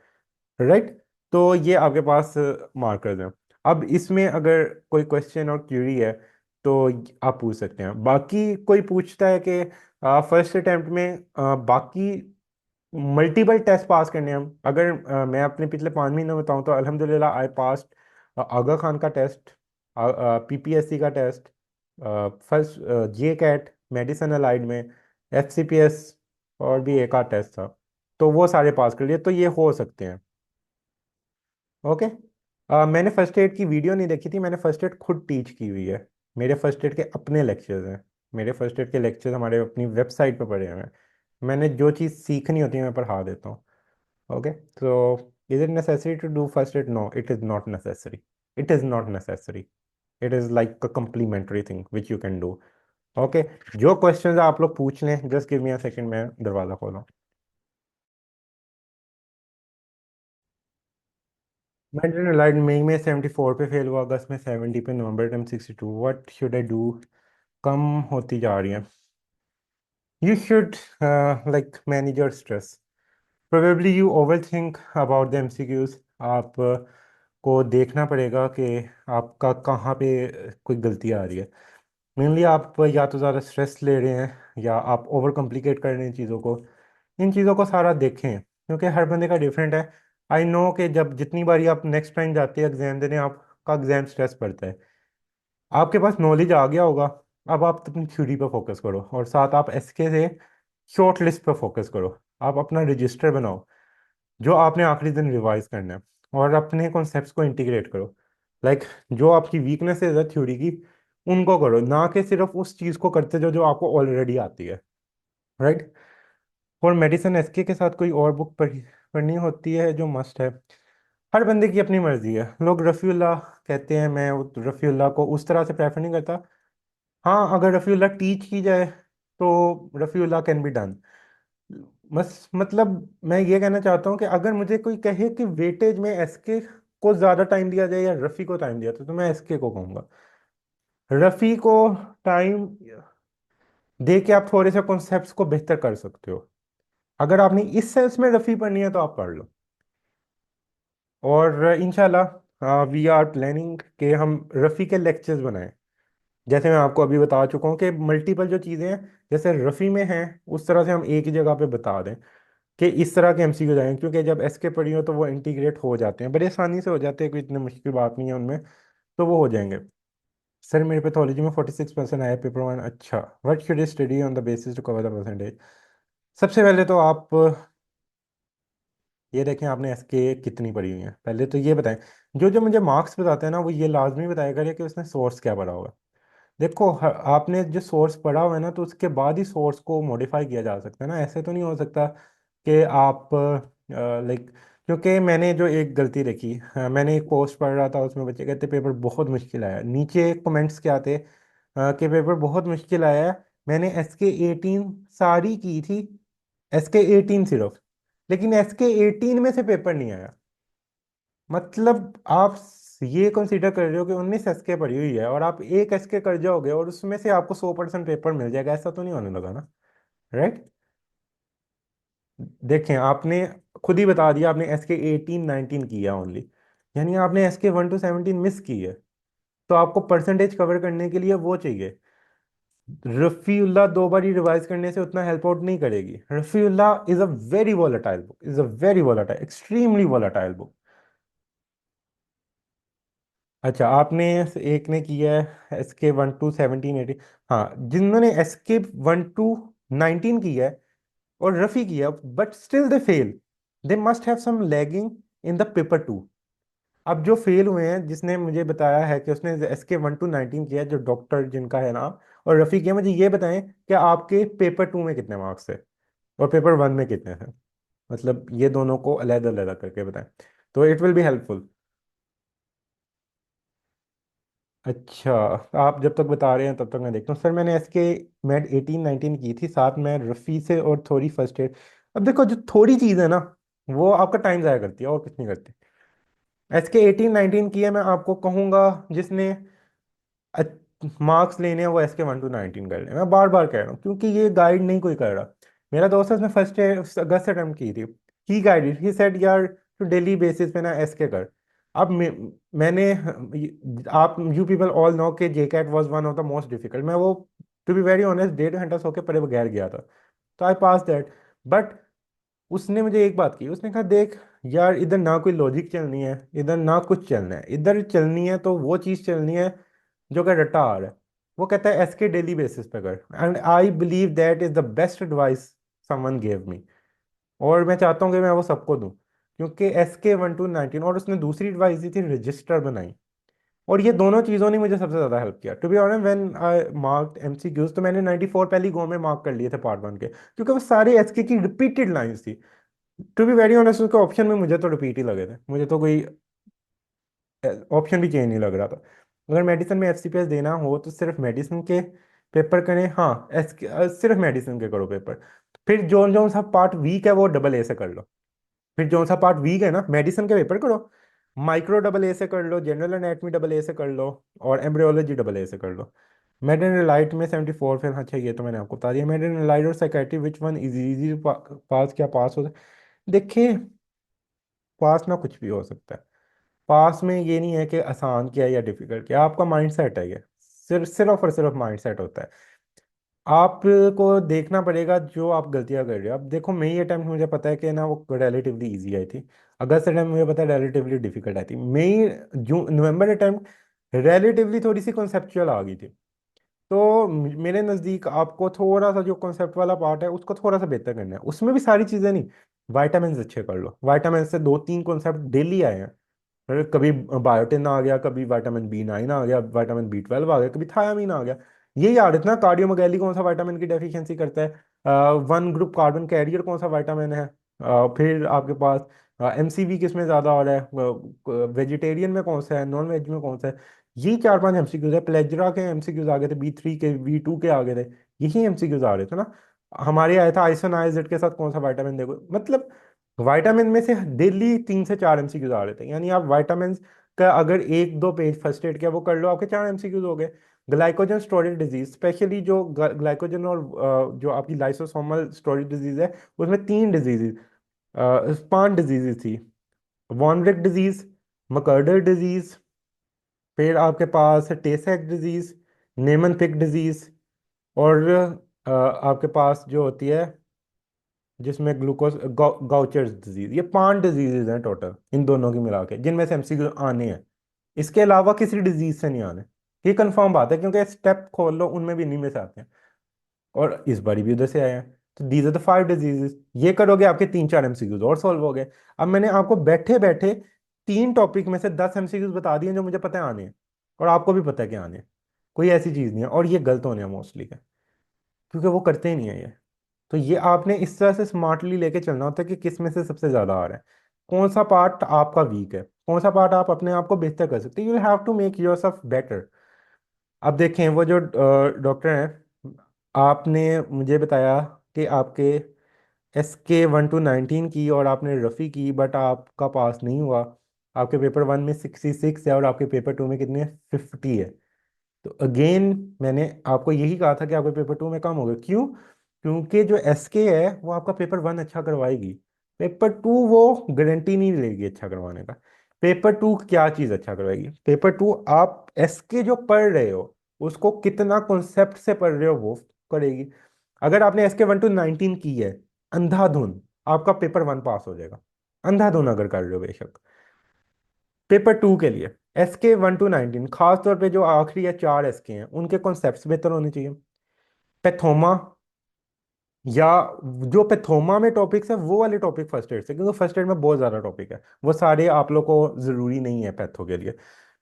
राइट। तो ये आपके पास मार्कर्स हैं। अब इसमें अगर कोई क्वेश्चन और क्यूरी है तो आप पूछ सकते हैं। बाकी कोई पूछता है कि फर्स्ट अटेम्प्ट में बाकी मल्टीपल टेस्ट पास करने हैं हम, अगर मैं अपने पिछले 5 महीने बताऊं तो अल्हम्दुलिल्लाह आई पास आगा खान का टेस्ट, PPSC का test, first JCAT, medicine allied में, FCPS, और भी एक आध टेस्ट था, तो वो सारे पास कर लिए, तो ये हो सकते हैं। ओके। मैंने फर्स्ट एड की वीडियो नहीं देखी थी, मैंने फर्स्ट एड खुद टीच की हुई है। मेरे फर्स्ट एड के अपने लेक्चर्स हैं, मेरे फर्स्ट एड के लेक्चर्स हमारे अपनी वेबसाइट पर पड़े हुए हैं। मैंने जो चीज़ सीखनी होती है मैं पढ़ा देता हूँ। Okay. So is it necessary to do First Aid? No, it is not necessary. It is not necessary. It is like a complimentary thing which you can do. Okay. जो क्वेश्चंस आप लोग पूछ लें, just give me a second, मैं दरवाज़ा खोलूँ। मैं लाइट मई में 74 पे फेल हुआ, अगस्त में 70 पे, नवंबर time 62। What should I do? कम होती जा रही है। You should like manage your stress. Probably you over think about the MCQs। आप को देखना पड़ेगा कि आपका कहाँ पे कोई गलती आ रही है। मेनली आप या तो ज़्यादा स्ट्रेस ले रहे हैं या आप ओवर कॉम्प्लिकेट कर रहे हैं चीज़ों को। इन चीज़ों को सारा देखें, क्योंकि हर बंदे का डिफरेंट है। आई नो कि जब जितनी बारी आप नेक्स्ट टाइम जाते हैं एग्जाम देने, आपका एग्जाम स्ट्रेस पड़ता है। आपके पास नॉलेज आ गया होगा। अब आप अपनी थ्योरी पर फोकस करो और साथ आप SK से शॉर्ट लिस्ट पर फोकस करो। आप अपना रजिस्टर बनाओ जो आपने आखिरी दिन रिवाइज करना है, और अपने कॉन्सेप्ट्स को इंटीग्रेट करो। लाइक जो आपकी वीकनेसेस है थ्योरी की, उनको करो, ना कि सिर्फ उस चीज़ को करते जाओ जो आपको ऑलरेडी आती है, राइट। और मेडिसिन SK के साथ कोई और बुक पढ़नी होती है जो मस्ट है। हर बंदे की अपनी मर्जी है। लोग रफ़ीउल्लाह कहते हैं, मैं रफ़ीउल्लाह को उस तरह से प्रेफर नहीं करता। हाँ, अगर रफ़ीउल्लाह टीच की जाए तो रफ़ीउल्लाह कैन बी डन। बस मतलब मैं ये कहना चाहता हूँ कि अगर मुझे कोई कहे कि वेटेज में SK को ज़्यादा टाइम दिया जाए या रफ़ी को टाइम दिया तो मैं SK को कहूँगा। रफ़ी को टाइम दे के आप थोड़े से कॉन्सेप्ट्स को बेहतर कर सकते हो। अगर आपने इस सेंस में रफ़ी पढ़नी है तो आप पढ़ लो। और इंशाल्लाह वी आर प्लानिंग कि हम रफ़ी के लेक्चर्स बनाएं। जैसे मैं आपको अभी बता चुका हूँ कि मल्टीपल जो चीज़ें हैं जैसे रफ़ी में हैं, उस तरह से हम एक ही जगह पे बता दें कि इस तरह के MCQ जाएंगे, क्योंकि जब SK पढ़ी हो तो वो इंटीग्रेट हो जाते हैं, बड़े आसानी से हो जाते हैं, कोई इतनी मुश्किल बात नहीं है उनमें, तो वो हो जाएंगे। सर मेरे पैथोलॉजी में 46% आया पेपर 1। अच्छा, what should I study on the basis to cover the percentage? सबसे पहले तो आप ये देखें आपने SK कितनी पढ़ी हुई है, पहले तो ये बताएं। जो जो मुझे मार्क्स बताते हैं ना, वो ये लाजमी बताया करें कि उसने सोर्स क्या पढ़ा होगा। देखो आपने जो सोर्स पढ़ा हुआ है ना, तो उसके बाद ही सोर्स को मॉडिफाई किया जा सकता है ना। ऐसे तो नहीं हो सकता कि आप लाइक, क्योंकि मैंने जो एक गलती देखी, मैंने एक पोस्ट पढ़ रहा था, उसमें बच्चे कहते पेपर बहुत मुश्किल आया, नीचे कमेंट्स क्या आते कि पेपर बहुत मुश्किल आया है। मैंने SK 18 सारी की थी, SK 18 सिर्फ, लेकिन SK 18 में से पेपर नहीं आया। मतलब आप ये कंसीडर कर रहे हो कि 19 SK पड़ी हुई है और आप एक SK कर जाओगे और उसमें से आपको 100% पेपर मिल जाएगा, ऐसा तो नहीं होने लगा ना, राइट। देखें आपने खुद ही बता दिया आपने SK 18 19 किया ओनली, यानी आपने SK 1 to 17 मिस की है। तो आपको परसेंटेज कवर करने के लिए वो चाहिए। रफीउल्लाह 2 बार रिवाइज करने से उतना हेल्प आउट नहीं करेगी। Rafiullah is a very volatile book, is a very volatile, extremely volatile book. अच्छा, आपने एक ने किया है SK 1 to 17 18। हाँ, जिन्होंने SK 1 to 19 किया है और रफी किया but still they fail, they must have some lagging in the paper 2। अब जो फेल हुए हैं, जिसने मुझे बताया है कि उसने SK 1 to 19 किया है, जो डॉक्टर जिनका है नाम, और रफी किया, मुझे ये बताएं कि आपके पेपर 2 में कितने मार्क्स थे और पेपर 1 में कितने थे। मतलब ये दोनों को अलग अलग करके बताएं, तो इट विल बी हेल्पफुल। अच्छा, आप जब तक बता रहे हैं तब तक मैं देखता हूँ। सर मैंने SK 18 19 की थी, साथ में रफ़ी से और थोड़ी फर्स्ट एड। अब देखो जो थोड़ी चीज़ है ना, वो आपका टाइम ज़ाया करती है और कुछ नहीं करती। SK 18 19 की है, मैं आपको कहूँगा जिसने मार्क्स लेने हैं वो SK 1 to 19 कर ले। मैं बार बार कह रहा हूँ क्योंकि ये गाइड नहीं कोई कर रहा। मेरा दोस्त है, उसने फर्स्ट अगस्त अटेम्प्ट की थी। ही गाइडेड, ही सेड यार टू डेली बेसिस पे ना SK कर। अब मैंने, आप यू पीपल ऑल नो के JCAT was one of the most difficult. मैं वो, टू बी वेरी ऑनेस्ट, 1.5 घंटा सो के परे बगैर गया था। तो आई पास दैट। बट उसने मुझे एक बात की, उसने कहा देख यार, इधर ना कोई लॉजिक चलनी है, इधर ना कुछ चलना है, इधर चलनी है तो वो चीज़ चलनी है जो कि रट्टा आ रहा है। वो कहता है SK डेली बेसिस पे कर, and I believe that is the best advice someone gave me. और मैं चाहता हूँ कि मैं वो सबको दूं, क्योंकि SK 1 to 19, और उसने दूसरी एडवाइस दी थी रजिस्टर बनाई। और ये दोनों चीज़ों ने मुझे सबसे ज़्यादा हेल्प किया। To be honest, when I marked MCQs, तो मैंने 94 पहली गो में मार्क कर लिए थे पार्ट वन के, क्योंकि वो सारे SK की रिपीटेड लाइंस थी। टू बी वेरी ऑनेस्ट, उसके ऑप्शन में मुझे तो रिपीट ही लगे थे, मुझे तो कोई ऑप्शन भी चेंज नहीं लग रहा था। अगर मेडिसिन में FCPS देना हो तो सिर्फ मेडिसिन के पेपर करें, हाँ सिर्फ मेडिसिन के करो पेपर। फिर जो जो सा पार्ट वीक है वो AA से कर लो। फिर जो सा पार्ट वीक है ना, मेडिसिन के पेपर करो, माइक्रो AA से कर लो, जनरल एनाटमी AA से कर लो, और एम्ब्रियोलॉजी AA से कर लो। मेडेनलाइट में 74, फिर अच्छा ये तो मैंने आपको बता दिया। मेडेनलाइट और psychiatry, which one is easy pass, क्या पास होता है? देखिए, पास ना कुछ भी हो सकता है। पास में ये नहीं है कि आसान क्या है या डिफिकल्ट क्या है, आपका माइंड सेट है ये। सिर्फ और सिर्फ माइंड सेट होता है। आपको देखना पड़ेगा जो आप गलतियां कर रहे हो। अब देखो, मई अटेम्प्ट मुझे पता है कि ना वो रिलेटिवली इजी आई थी। अगस्त अटेम्प्ट मुझे पता है रिलेटिवली डिफिकल्ट आई थी। मई जून नवंबर अटेम्प्ट रिलेटिवली थोड़ी सी कॉन्सेप्चुअल आ गई थी। तो मेरे नज़दीक आपको थोड़ा सा जो कॉन्सेप्ट वाला पार्ट है उसको थोड़ा सा बेहतर करना है। उसमें भी सारी चीज़ें नहीं, वाइटामिन अच्छे कर लो। वाइटामिन से 2 3 कॉन्सेप्ट डेली आए हैं। अरे कभी बायोटिन आ गया, कभी विटामिन B9 आ गया, विटामिन B12 आ गया, कभी थायामीन आ गया। यही याद रखना, कार्डियोमैगेली कौन सा विटामिन की डेफिशिएंसी करता है, वन ग्रुप कार्बन कैरियर कौन सा विटामिन है, फिर आपके पास MCV किस में ज़्यादा हो रहा है, वेजिटेरियन में कौन सा है, नॉन वेज में कौन सा है। यही 4 5 MCQs है। प्लेजरा के MCQs आ गए थे, B3 के, V2 के आ गए थे। यही MCQs आ रहे थे ना। हमारे आया था आइसोनाइजिड के साथ कौन सा विटामिन देखो, मतलब विटामिन में से डेली 3 से 4 MCQs आ रहे थे। यानी आप विटामिन का अगर 1 2 पेज फर्स्ट एड किया वो कर लो, आपके 4 MCQs हो गए। ग्लाइकोजन स्टोरेज डिजीज, स्पेशली जो ग्लाइकोजन और जो आपकी लाइसोसोमल स्टोरेज डिजीज है, उसमें 3 डिजीजेज, 5 डिजीजेज थी। वॉनरिक डिजीज, मकर्डर डिजीज, फिर आपके पास टेसेक डिजीज, नेमन पिक डिजीज, और आपके पास जो होती है जिसमें ग्लूकोज गाउचर्स डिजीज। ये 5 डिजीजेज हैं टोटल इन दोनों की मिला के, जिनमें से MCQ आने हैं। इसके अलावा किसी डिजीज से नहीं आने। ये कंफर्म बात है, क्योंकि स्टेप खोल लो उनमें भी इन्हीं में से आते हैं, और इस बारी भी उधर से आए हैं। तो दीज आर द 5 डिजीजेस। ये करोगे, आपके 3 4 MCQs और सॉल्व हो गए। अब मैंने आपको बैठे बैठे 3 टॉपिक में से 10 MCQs बता दिए जो मुझे पता है आने हैं, और आपको भी पता है कि आने हैं। कोई ऐसी चीज़ नहीं है, और ये गलत होने हैं मोस्टली का, क्योंकि वो करते ही नहीं है ये। तो ये आपने इस तरह से स्मार्टली लेके चलना होता है कि किस में से सबसे ज्यादा आ रहा है, कौन सा पार्ट आपका वीक है, कौन सा पार्ट आप अपने आप को बेहतर कर सकते हैं। You have to make yourself better. अब देखें, वो जो डॉक्टर हैं, आपने मुझे बताया कि आपके SK 1 to 19 की और आपने रफ़ी की, बट आपका पास नहीं हुआ। आपके पेपर वन में 66 है और आपके पेपर टू में कितने, 50 है। तो अगेन मैंने आपको यही कहा था कि आपके पेपर टू में कम होगा। क्यों? क्योंकि जो SK है वो आपका पेपर वन अच्छा करवाएगी, पेपर टू वो गारंटी नहीं लेगी अच्छा करवाने का। पेपर टू क्या चीज़ अच्छा करवाएगी? पेपर टू आप SK जो पढ़ रहे हो उसको कितना कॉन्सेप्ट से पढ़ रहे हो वो करेगी। अगर आपने SK 1 to 19 की है अंधाधुन, आपका पेपर वन पास हो जाएगा, अंधाधुन अगर कर रहे हो बेशक। पेपर टू के लिए SK 1 to 19, खास तौर पे जो आखिरी या 4 SK हैं उनके कॉन्सेप्ट्स बेहतर होने चाहिए। पैथोमा, या जो पैथोमा में टॉपिक्स है वो वाले टॉपिक फर्स्ट एड से, क्योंकि फर्स्ट एड में बहुत ज़्यादा टॉपिक है, वो सारे आप लोग को ज़रूरी नहीं है पैथो के लिए।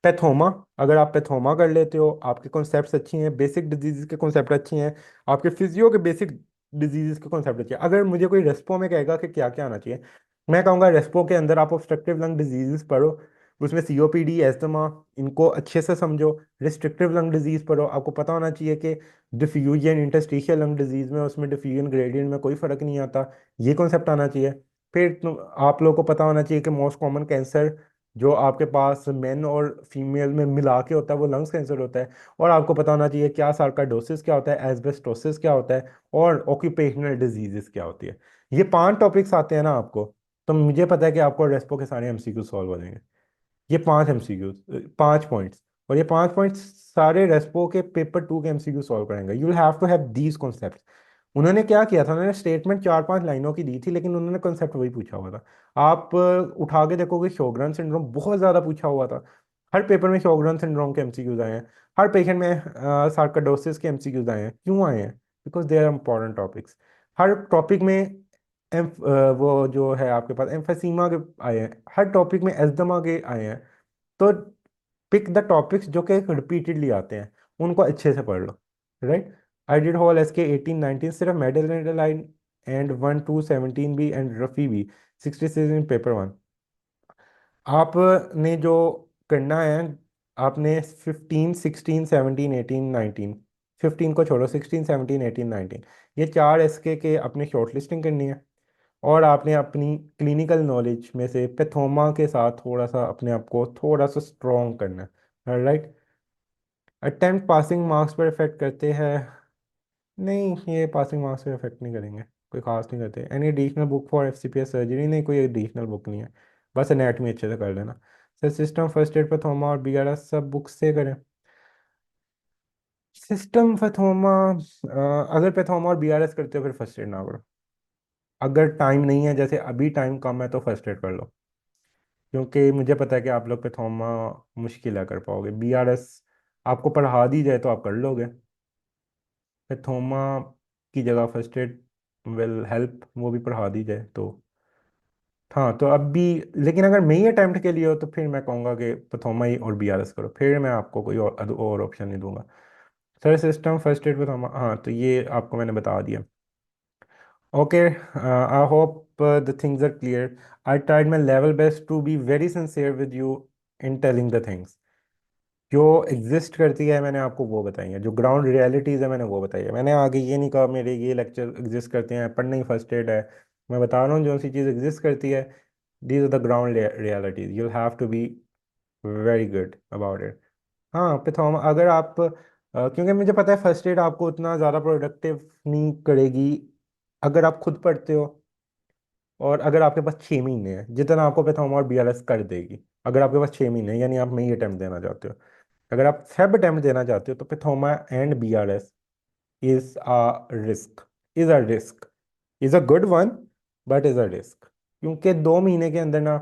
पैथोमा, अगर आप पैथोमा कर लेते हो, आपके कॉन्सेप्ट्स अच्छी हैं, बेसिक डिजीज़ के कॉन्सेप्ट अच्छी हैं, आपके फिजियो के बेसिक डिजीज़ के कॉन्सेप्ट अच्छे हैं। अगर मुझे कोई रेस्पो में कहेगा कि क्या क्या आना चाहिए, मैं कहूँगा रेस्पो के अंदर आप ऑब्स्ट्रक्टिव लंग डिजीज़ पढ़ो, उसमें COPD, एस्थमा, इनको अच्छे से समझो। रिस्ट्रिक्टिव लंग डिजीज़ पढ़ो, आपको पता होना चाहिए कि डिफ्यूजन इंटरस्टिशियल लंग डिजीज में, उसमें डिफ्यूजन ग्रेडियंट में कोई फर्क नहीं आता, ये कॉन्सेप्ट आना चाहिए। फिर आप लोगों को पता होना चाहिए कि मोस्ट कॉमन कैंसर जो आपके पास मेन और फीमेल में मिला के होता है वो लंग्स कैंसर होता है। और आपको पता होना चाहिए क्या सार्काइडोसिस क्या होता है, एस्बेस्टोसिस क्या होता है, और ऑक्यूपेशनल डिजीजेस क्या होती है। ये 5 टॉपिक्स आते हैं ना आपको, तो मुझे पता है कि आपको रेस्पो के सारे एमसीक्यू सॉल्व हो जाएंगे। ये 5 एमसीक्यू, 5 पॉइंट्स, और ये 5 पॉइंट्स सारे रेस्पो के पेपर 2 के एमसीक्यू सॉल्व करेंगे। You will have to have these concept. उन्होंने क्या किया था, उन्होंने स्टेटमेंट 4-5 लाइनों की दी थी, लेकिन उन्होंने कॉन्सेप्ट वही पूछा हुआ था। आप उठा के देखोगे, शोगरन सिंड्रोम बहुत ज़्यादा पूछा हुआ था। हर पेपर में शोगरन सिंड्रोम के एमसीक्यूज आए हैं। हर पेशेंट में सार्कोइडोसिस के एमसीक्यूज आए हैं। क्यों आए हैं? Because they are important topics. हर टॉपिक में वो जो है आपके पास एम्फेसीमा के आए हैं। हर टॉपिक में एस्थमा के आए हैं। तो पिक द टॉपिक्स जो कि रिपीटेडली आते हैं, उनको अच्छे से पढ़ लो। Right. I did whole SK 18-19, सिर्फ मेडल लाइन एंड 1-2-17 भी, एंड रफी भी 66 इन पेपर 1। आपने जो करना है, आपने 15, 16, 17, 18, 19, 15 को छोड़ो, 16, 17, 18, 19, ये 4 एसके के अपने शॉर्ट लिस्टिंग करनी है। और आपने अपनी क्लिनिकल नॉलेज में से पैथोमा के साथ थोड़ा सा अपने आप को थोड़ा सा स्ट्रॉन्ग करना है। राइट। अटेम्प्ट पासिंग मार्क्स पर इफेक्ट करते हैं? नहीं, ये पासिंग मार्क्स पर इफेक्ट नहीं करेंगे, कोई खास नहीं करते। Any additional book for FCPS surgery? नहीं, कोई एडिशनल बुक नहीं है। बस एनाटमी अच्छे से कर लेना। Sir system First add Pathoma और बीआरएस सब बुक्स से करें? सिस्टम पैथोमा, अगर पैथोमा और बीआरएस करते हो फिर फर्स्ट एड ना करो। अगर टाइम नहीं है, जैसे अभी टाइम कम है, तो फर्स्ट एड कर लो। क्योंकि मुझे पता है कि आप लोग पे थोमा मुश्किल है कर पाओगे। बीआरएस आपको पढ़ा दी जाए तो आप कर लोगे। फिर थोमा की जगह फर्स्ट एड विल हेल्प, वो भी पढ़ा दी जाए तो। हाँ, तो अब भी, लेकिन अगर मैं ही अटेम्प्ट के लिए हो तो फिर मैं कहूँगा कि पथोमा ही और बीआरएस करो, फिर मैं आपको कोई और ऑप्शन नहीं दूंगा। Sir system First Aid Pathoma, हाँ तो ये आपको मैंने बता दिया। Okay, I hope the things are clear. I tried my level best to be very sincere with you in telling the things जो एग्जिस्ट करती है। मैंने आपको वो बताई है, जो ग्राउंड रियलिटीज़ है मैंने वो बताई है। मैंने आगे ये नहीं कहा मेरे ये लेक्चर एग्जिस्ट करते हैं, पढ़ना ही फर्स्ट एड है। मैं बता रहा हूँ जो सी चीज़ एग्जिस्ट करती है, these are the ground realities, you have to be very good about it. हाँ पिथौमा, अगर आप क्योंकि मुझे पता है फर्स्ट एड आपको उतना ज़्यादा प्रोडक्टिव नहीं करेगी अगर आप खुद पढ़ते हो, और अगर आपके पास 6 महीने हैं जितना आपको पिथौमा और बीआरएस कर देगी। अगर आपके पास 6 महीने हैं, यानी आप मई अटेम्प्ट देना चाहते हो। अगर आप फेब अटेम्प्ट देना चाहते हो तो Pathoma and BRS is a risk, is a risk, is a good one, but is a risk. क्योंकि 2 महीने के अंदर ना,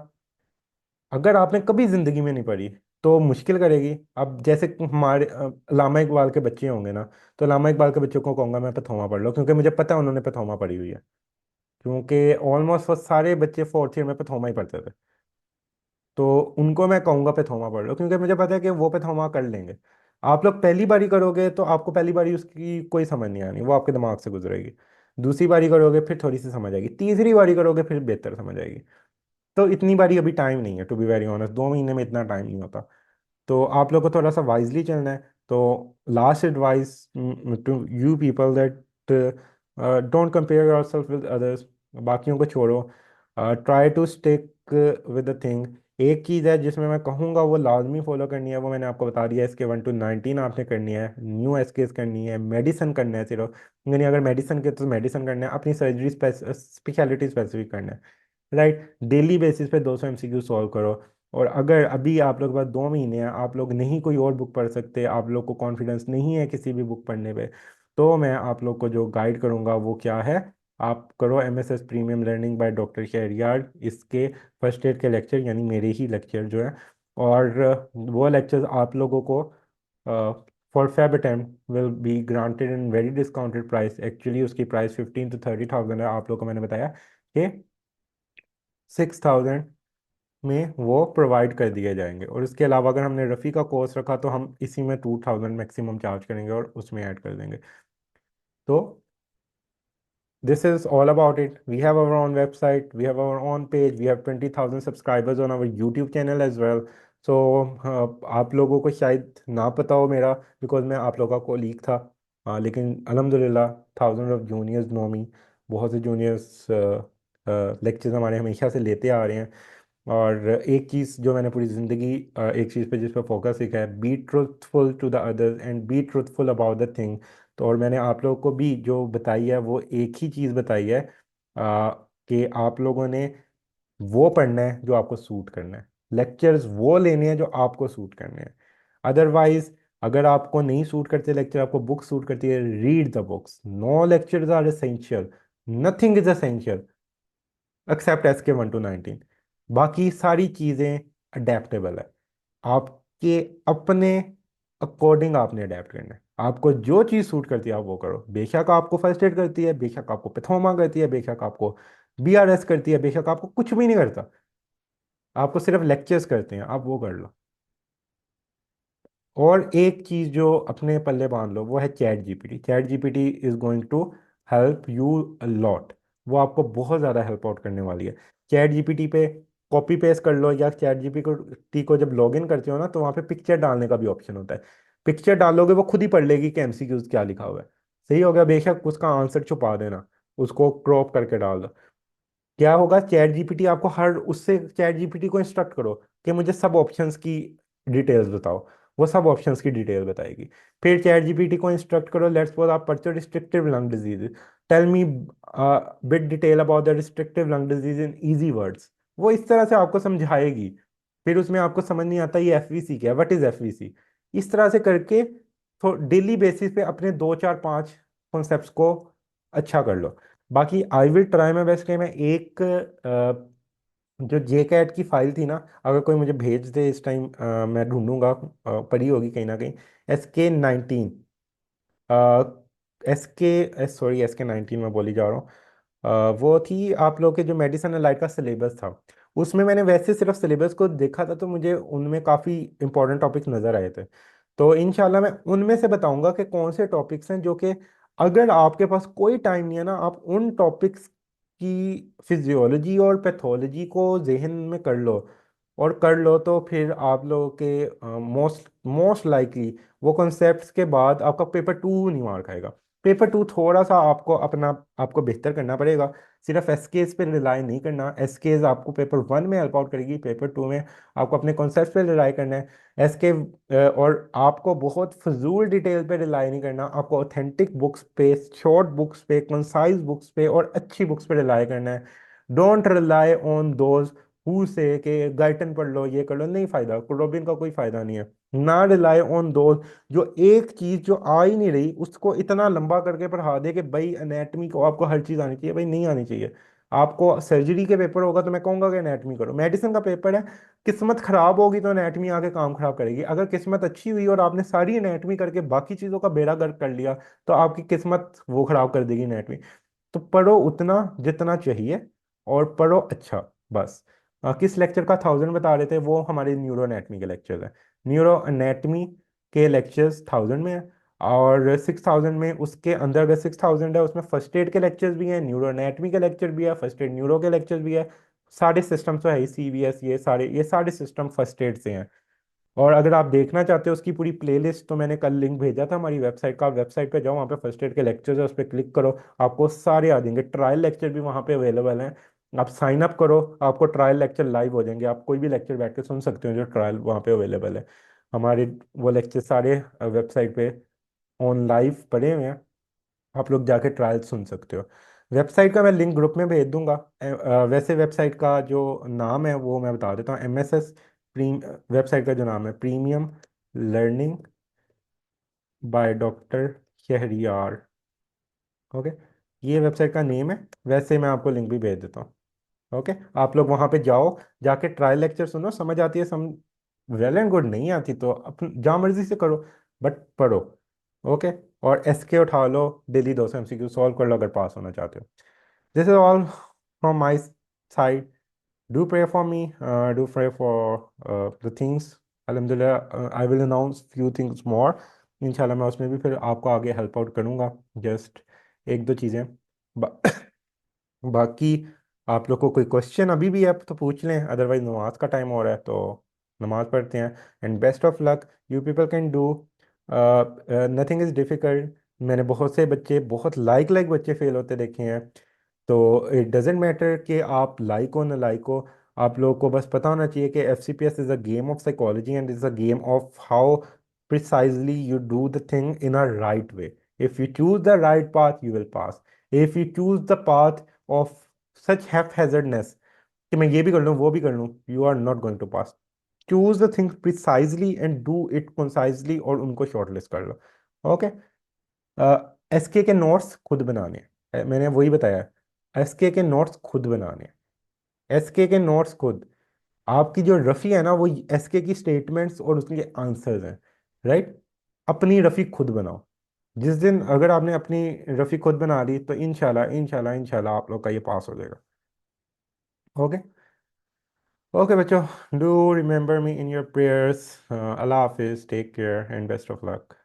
अगर आपने कभी जिंदगी में नहीं पढ़ी तो मुश्किल करेगी। अब जैसे हमारे लामा इकबाल के बच्चे होंगे ना, तो लामा इकबाल के बच्चों को कहूंगा मैं पिथोमा पढ़ लो, क्योंकि मुझे पता है उन्होंने पिथोमा पढ़ी हुई है। क्योंकि ऑलमोस्ट वो सारे बच्चे फोर्थ ईयर में पिथोमा ही पढ़ते थे। तो उनको मैं कहूंगा पैथोमा पढ़ लो, क्योंकि मुझे पता है कि वो पैथोमा कर लेंगे। आप लोग पहली बारी करोगे तो आपको पहली बारी उसकी कोई समझ नहीं आनी, वो आपके दिमाग से गुजरेगी। दूसरी बारी करोगे फिर थोड़ी सी समझ आएगी, तीसरी बारी करोगे फिर बेहतर समझ आएगी। तो इतनी बारी अभी टाइम नहीं है, टू बी वेरी ऑनेस्ट, 2 महीने में इतना टाइम नहीं होता। तो आप लोग को थोड़ा सा वाइजली चलना है। तो last advice to you people that don't compare yourself with others. बाकियों को छोड़ो, try to stick with the thing. एक चीज़ है जिसमें मैं कहूँगा वो लाजमी फॉलो करनी है, वो मैंने आपको बता दिया। इसके 1-19 आपने करनी है, न्यू एसकेस करनी है, मेडिसिन करना है सिर्फ। यानी अगर मेडिसिन के तो मेडिसिन करना है, अपनी सर्जरी स्पेशलिटी स्पेसिफिक करना है। राइट। डेली बेसिस पे 200 एमसीक्यू सॉल्व करो। और अगर अभी आप लोग के पास 2 महीने हैं, आप लोग नहीं कोई और बुक पढ़ सकते, आप लोग को कॉन्फिडेंस नहीं है किसी भी बुक पढ़ने पे, तो मैं आप लोग को जो गाइड करूँगा वो क्या है, आप करो MSS premium learning by doctor Shahriyar. इसके फर्स्ट एड के लेक्चर, यानी मेरे ही लेक्चर जो है, और वो लेक्चर्स आप लोगों को for Feb attempt will be granted in very discounted price. Actually उसकी प्राइस 15 to 30,000 है, आप लोग को मैंने बताया कि 6,000 में वो प्रोवाइड कर दिए जाएंगे। और इसके अलावा अगर हमने रफ़ी का कोर्स रखा तो हम इसी में 2,000 मैक्सिमम चार्ज करेंगे और उसमें ऐड कर देंगे। तो this is all about it. We have our own website, we have our own page, we have 20,000 subscribers on our YouTube channel as well. So आप लोगों को शायद ना पता हो मेरा, बिकॉज मैं आप लोगों का कोलीग था। लेकिन अल्हम्दुलिल्लाह थाउजेंड ऑफ जूनियर्स नो मी। बहुत से जूनियर्स लेक्चर्स हमारे हमेशा से लेते आ रहे हैं। और एक चीज़ जो मैंने पूरी ज़िंदगी एक चीज़ पे जिस पे फोकस सीखा है, be truthful to the others and be truthful about the thing. तो और मैंने आप लोगों को भी जो बताई है वो एक ही चीज़ बताई है, कि आप लोगों ने वो पढ़ना है जो आपको सूट करना है, लेक्चर्स वो लेने हैं जो आपको सूट करने हैं। अदरवाइज अगर आपको नहीं सूट करते लेक्चर, आपको बुक सूट करती है, read the books. No lectures are essential, nothing is essential except SK 1 to 19। बाकी सारी चीज़ें अडेप्टेबल है, आपके अपने अकॉर्डिंग आपने अडेप्ट करना है। आपको जो चीज़ सूट करती है आप वो करो। बेशक आपको फर्स्ट एड करती है, बेशक आपको पैथोमा करती है, बेशक आपको BRS करती है, बेशक आपको कुछ भी नहीं करता, आपको सिर्फ लेक्चर्स करते हैं, आप वो कर लो। और एक चीज जो अपने पल्ले बांध लो वो है ChatGPT। ChatGPT is going to help you a lot. वो आपको बहुत ज़्यादा हेल्प आउट करने वाली है। ChatGPT पे कॉपी पेस्ट कर लो, या ChatGPT को जब लॉग इन करते हो ना तो वहाँ पे पिक्चर डालने का भी ऑप्शन होता है। पिक्चर डालोगे वो खुद ही पढ़ लेगी कि MCQs क्या लिखा हुआ है। सही हो गया, बेशक उसका आंसर छुपा देना, उसको क्रॉप करके डाल दो। क्या होगा, ChatGPT आपको हर उससे ChatGPT को इंस्ट्रक्ट करो कि मुझे सब ऑप्शंस की डिटेल्स बताओ, वो सब ऑप्शंस की डिटेल बताएगी। फिर ChatGPT को इंस्ट्रक्ट करो, लेट्स सपोज आप पढ़ते हो restrictive lung disease, tell me bit detail about the restrictive lung disease in easy words. वो इस तरह से आपको समझाएगी। फिर उसमें आपको समझ नहीं आता ये FVC क्या है, व्हाट इज FVC। इस तरह से करके तो डेली बेसिस पे अपने 2 4 5 कॉन्सेप्ट्स को अच्छा कर लो। बाकी I will try my best कि मैं एक जो JCAT की फाइल थी ना, अगर कोई मुझे भेज दे इस टाइम, मैं ढूंढूंगा, पड़ी होगी कहीं ना कहीं। SK 19, SK 19 में बोली जा रहा हूँ। वो थी आप लोग के जो मेडिसिन एंड लाइट का सिलेबस था। उसमें मैंने वैसे सिर्फ सिलेबस को देखा था तो मुझे उनमें काफ़ी इंपॉर्टेंट टॉपिक्स नज़र आए थे। तो इंशाल्लाह मैं उनमें से बताऊंगा कि कौन से टॉपिक्स हैं जो कि अगर आपके पास कोई टाइम नहीं है ना, आप उन टॉपिक्स की फिजियोलॉजी और पैथोलॉजी को जहन में कर लो, और कर लो तो फिर आप लोगों के मोस्ट मोस्ट लाइकली वो कॉन्सेप्ट्स के बाद आपका पेपर 2 नहीं मार खाएगा। पेपर 2 थोड़ा सा आपको बेहतर करना पड़ेगा। सिर्फ SKs पे रिलाई नहीं करना, SKs आपको पेपर 1 में हेल्प आउट करेगी, पेपर 2 में आपको अपने कॉन्सेप्ट पे रिलाई करना है। SK और आपको बहुत फजूल डिटेल पे रिलाई नहीं करना, आपको ऑथेंटिक बुक्स पे, शॉर्ट बुक्स पे, कंसाइज बुक्स पे और अच्छी बुक्स पे रिलाई करना है। Don't rely on those who से कि गाइटन पढ़ लो, ये कर लो, नहीं फायदा, रॉबिन का कोई फायदा नहीं है। ना रिलाई ऑन दोज जो एक चीज जो आ ही नहीं रही उसको इतना लंबा करके पढ़ा दे कि भाई एनेटमी को आपको हर चीज आनी चाहिए, भाई नहीं आनी चाहिए। आपको सर्जरी के पेपर होगा तो मैं कहूंगा कि एनेटमी करो, मेडिसिन का पेपर है, किस्मत खराब होगी तो एनेटमी आके काम खराब करेगी। अगर किस्मत अच्छी हुई और आपने सारी एनेटमी करके बाकी चीजों का बेड़ा गर्क कर लिया तो आपकी किस्मत वो खराब कर देगी एनेटमी। तो पढ़ो उतना जितना चाहिए, और पढ़ो अच्छा, बस। किस लेक्चर का 1000 बता रहे थे, वो हमारे न्यूरो एनेटमी के लेक्चर है। न्यूरो एनेटमी के लेक्चर्स 1000 में है, और 6000 में उसके अंदर अगर 6000 है उसमें फर्स्ट एड के लेक्चर्स भी हैं, न्यूरो एनेटमी के लेक्चर भी है, फर्स्ट एड न्यूरो के लेक्चर्स भी है। सारे सिस्टम तो है ही, CVS, ये सारे सिस्टम फर्स्ट एड से हैं। और अगर आप देखना चाहते हो उसकी पूरी प्लेलिस्ट तो मैंने कल लिंक भेजा था हमारी वेबसाइट का, आप वेबसाइट पे जाओ, वहाँ पे फर्स्ट एड के लेक्चर्स है, उस पर क्लिक करो, आपको सारे आ जाएंगे। ट्रायल लेक्चर भी वहाँ पे अवेलेबल हैं, आप साइन अप करो, आपको ट्रायल लेक्चर लाइव हो जाएंगे, आप कोई भी लेक्चर बैठ के सुन सकते हो जो ट्रायल वहाँ पे अवेलेबल है। हमारे वो लेक्चर सारे वेबसाइट पे ऑन लाइव पड़े हुए हैं, आप लोग जाके ट्रायल सुन सकते हो। वेबसाइट का मैं लिंक ग्रुप में भेज दूंगा। वैसे वेबसाइट का जो नाम है वो मैं बता देता हूँ, MSS प्रीम, वेबसाइट का जो नाम है premium learning by doctor Shahriyar. Okay, ये वेबसाइट का नेम है। वैसे मैं आपको लिंक भी भेज देता हूँ। ओके, आप लोग वहाँ पे जाओ, जाके ट्रायल लेक्चर सुनो, समझ आती है वेल एंड गुड, नहीं आती तो अपन जहाँ मर्जी से करो, बट पढ़ो। ओके, और SK उठा लो, डेली 200 MCQ सॉल्व कर लो अगर पास होना चाहते हो। This is all from my side. Do pray for me. Do pray for the things. Alhamdulillah, I will announce few things more. इंशाल्लाह मैं उसमें भी फिर आपको आगे हेल्प आउट करूँगा। जस्ट एक दो चीज़ें बा, बाकी आप लोग को कोई क्वेश्चन अभी भी है तो पूछ लें, अदरवाइज नमाज का टाइम हो रहा है तो नमाज पढ़ते हैं। And best of luck, you people can do, nothing is difficult. मैंने बहुत से बच्चे, बहुत लाइक बच्चे फेल होते देखे हैं। तो इट डजेंट मैटर कि आप लाइक हो ना लाइक हो, आप लोगों को बस पता होना चाहिए कि F C P S is a game of psychology and is a game of how precisely you do the thing in a right way. If you choose the right path, you will pass. If you choose the path of such haphazardness कि मैं ये भी कर लूँ वो भी कर लूँ, you are not going to pass. Choose the thing precisely and do it concisely और उनको shortlist कर लो. ओके। एसके के नोट्स खुद बनाने हैं। मैंने वही बताया, एसके के नोट्स खुद बनाने हैं। एसके के नोट्स खुद, आपकी जो रफ़ी है ना वो एसके की स्टेटमेंट्स और उसके आंसर्स हैं, राइट। अपनी रफ़ी खुद बनाओ। जिस दिन अगर आपने अपनी रफ़ी खुद बना ली तो इंशाल्लाह इंशाल्लाह इंशाल्लाह आप लोग का ये पास हो जाएगा। ओके। ओके बच्चों, do remember me in your prayers. अल्लाह हाफिज़, take care and best of luck.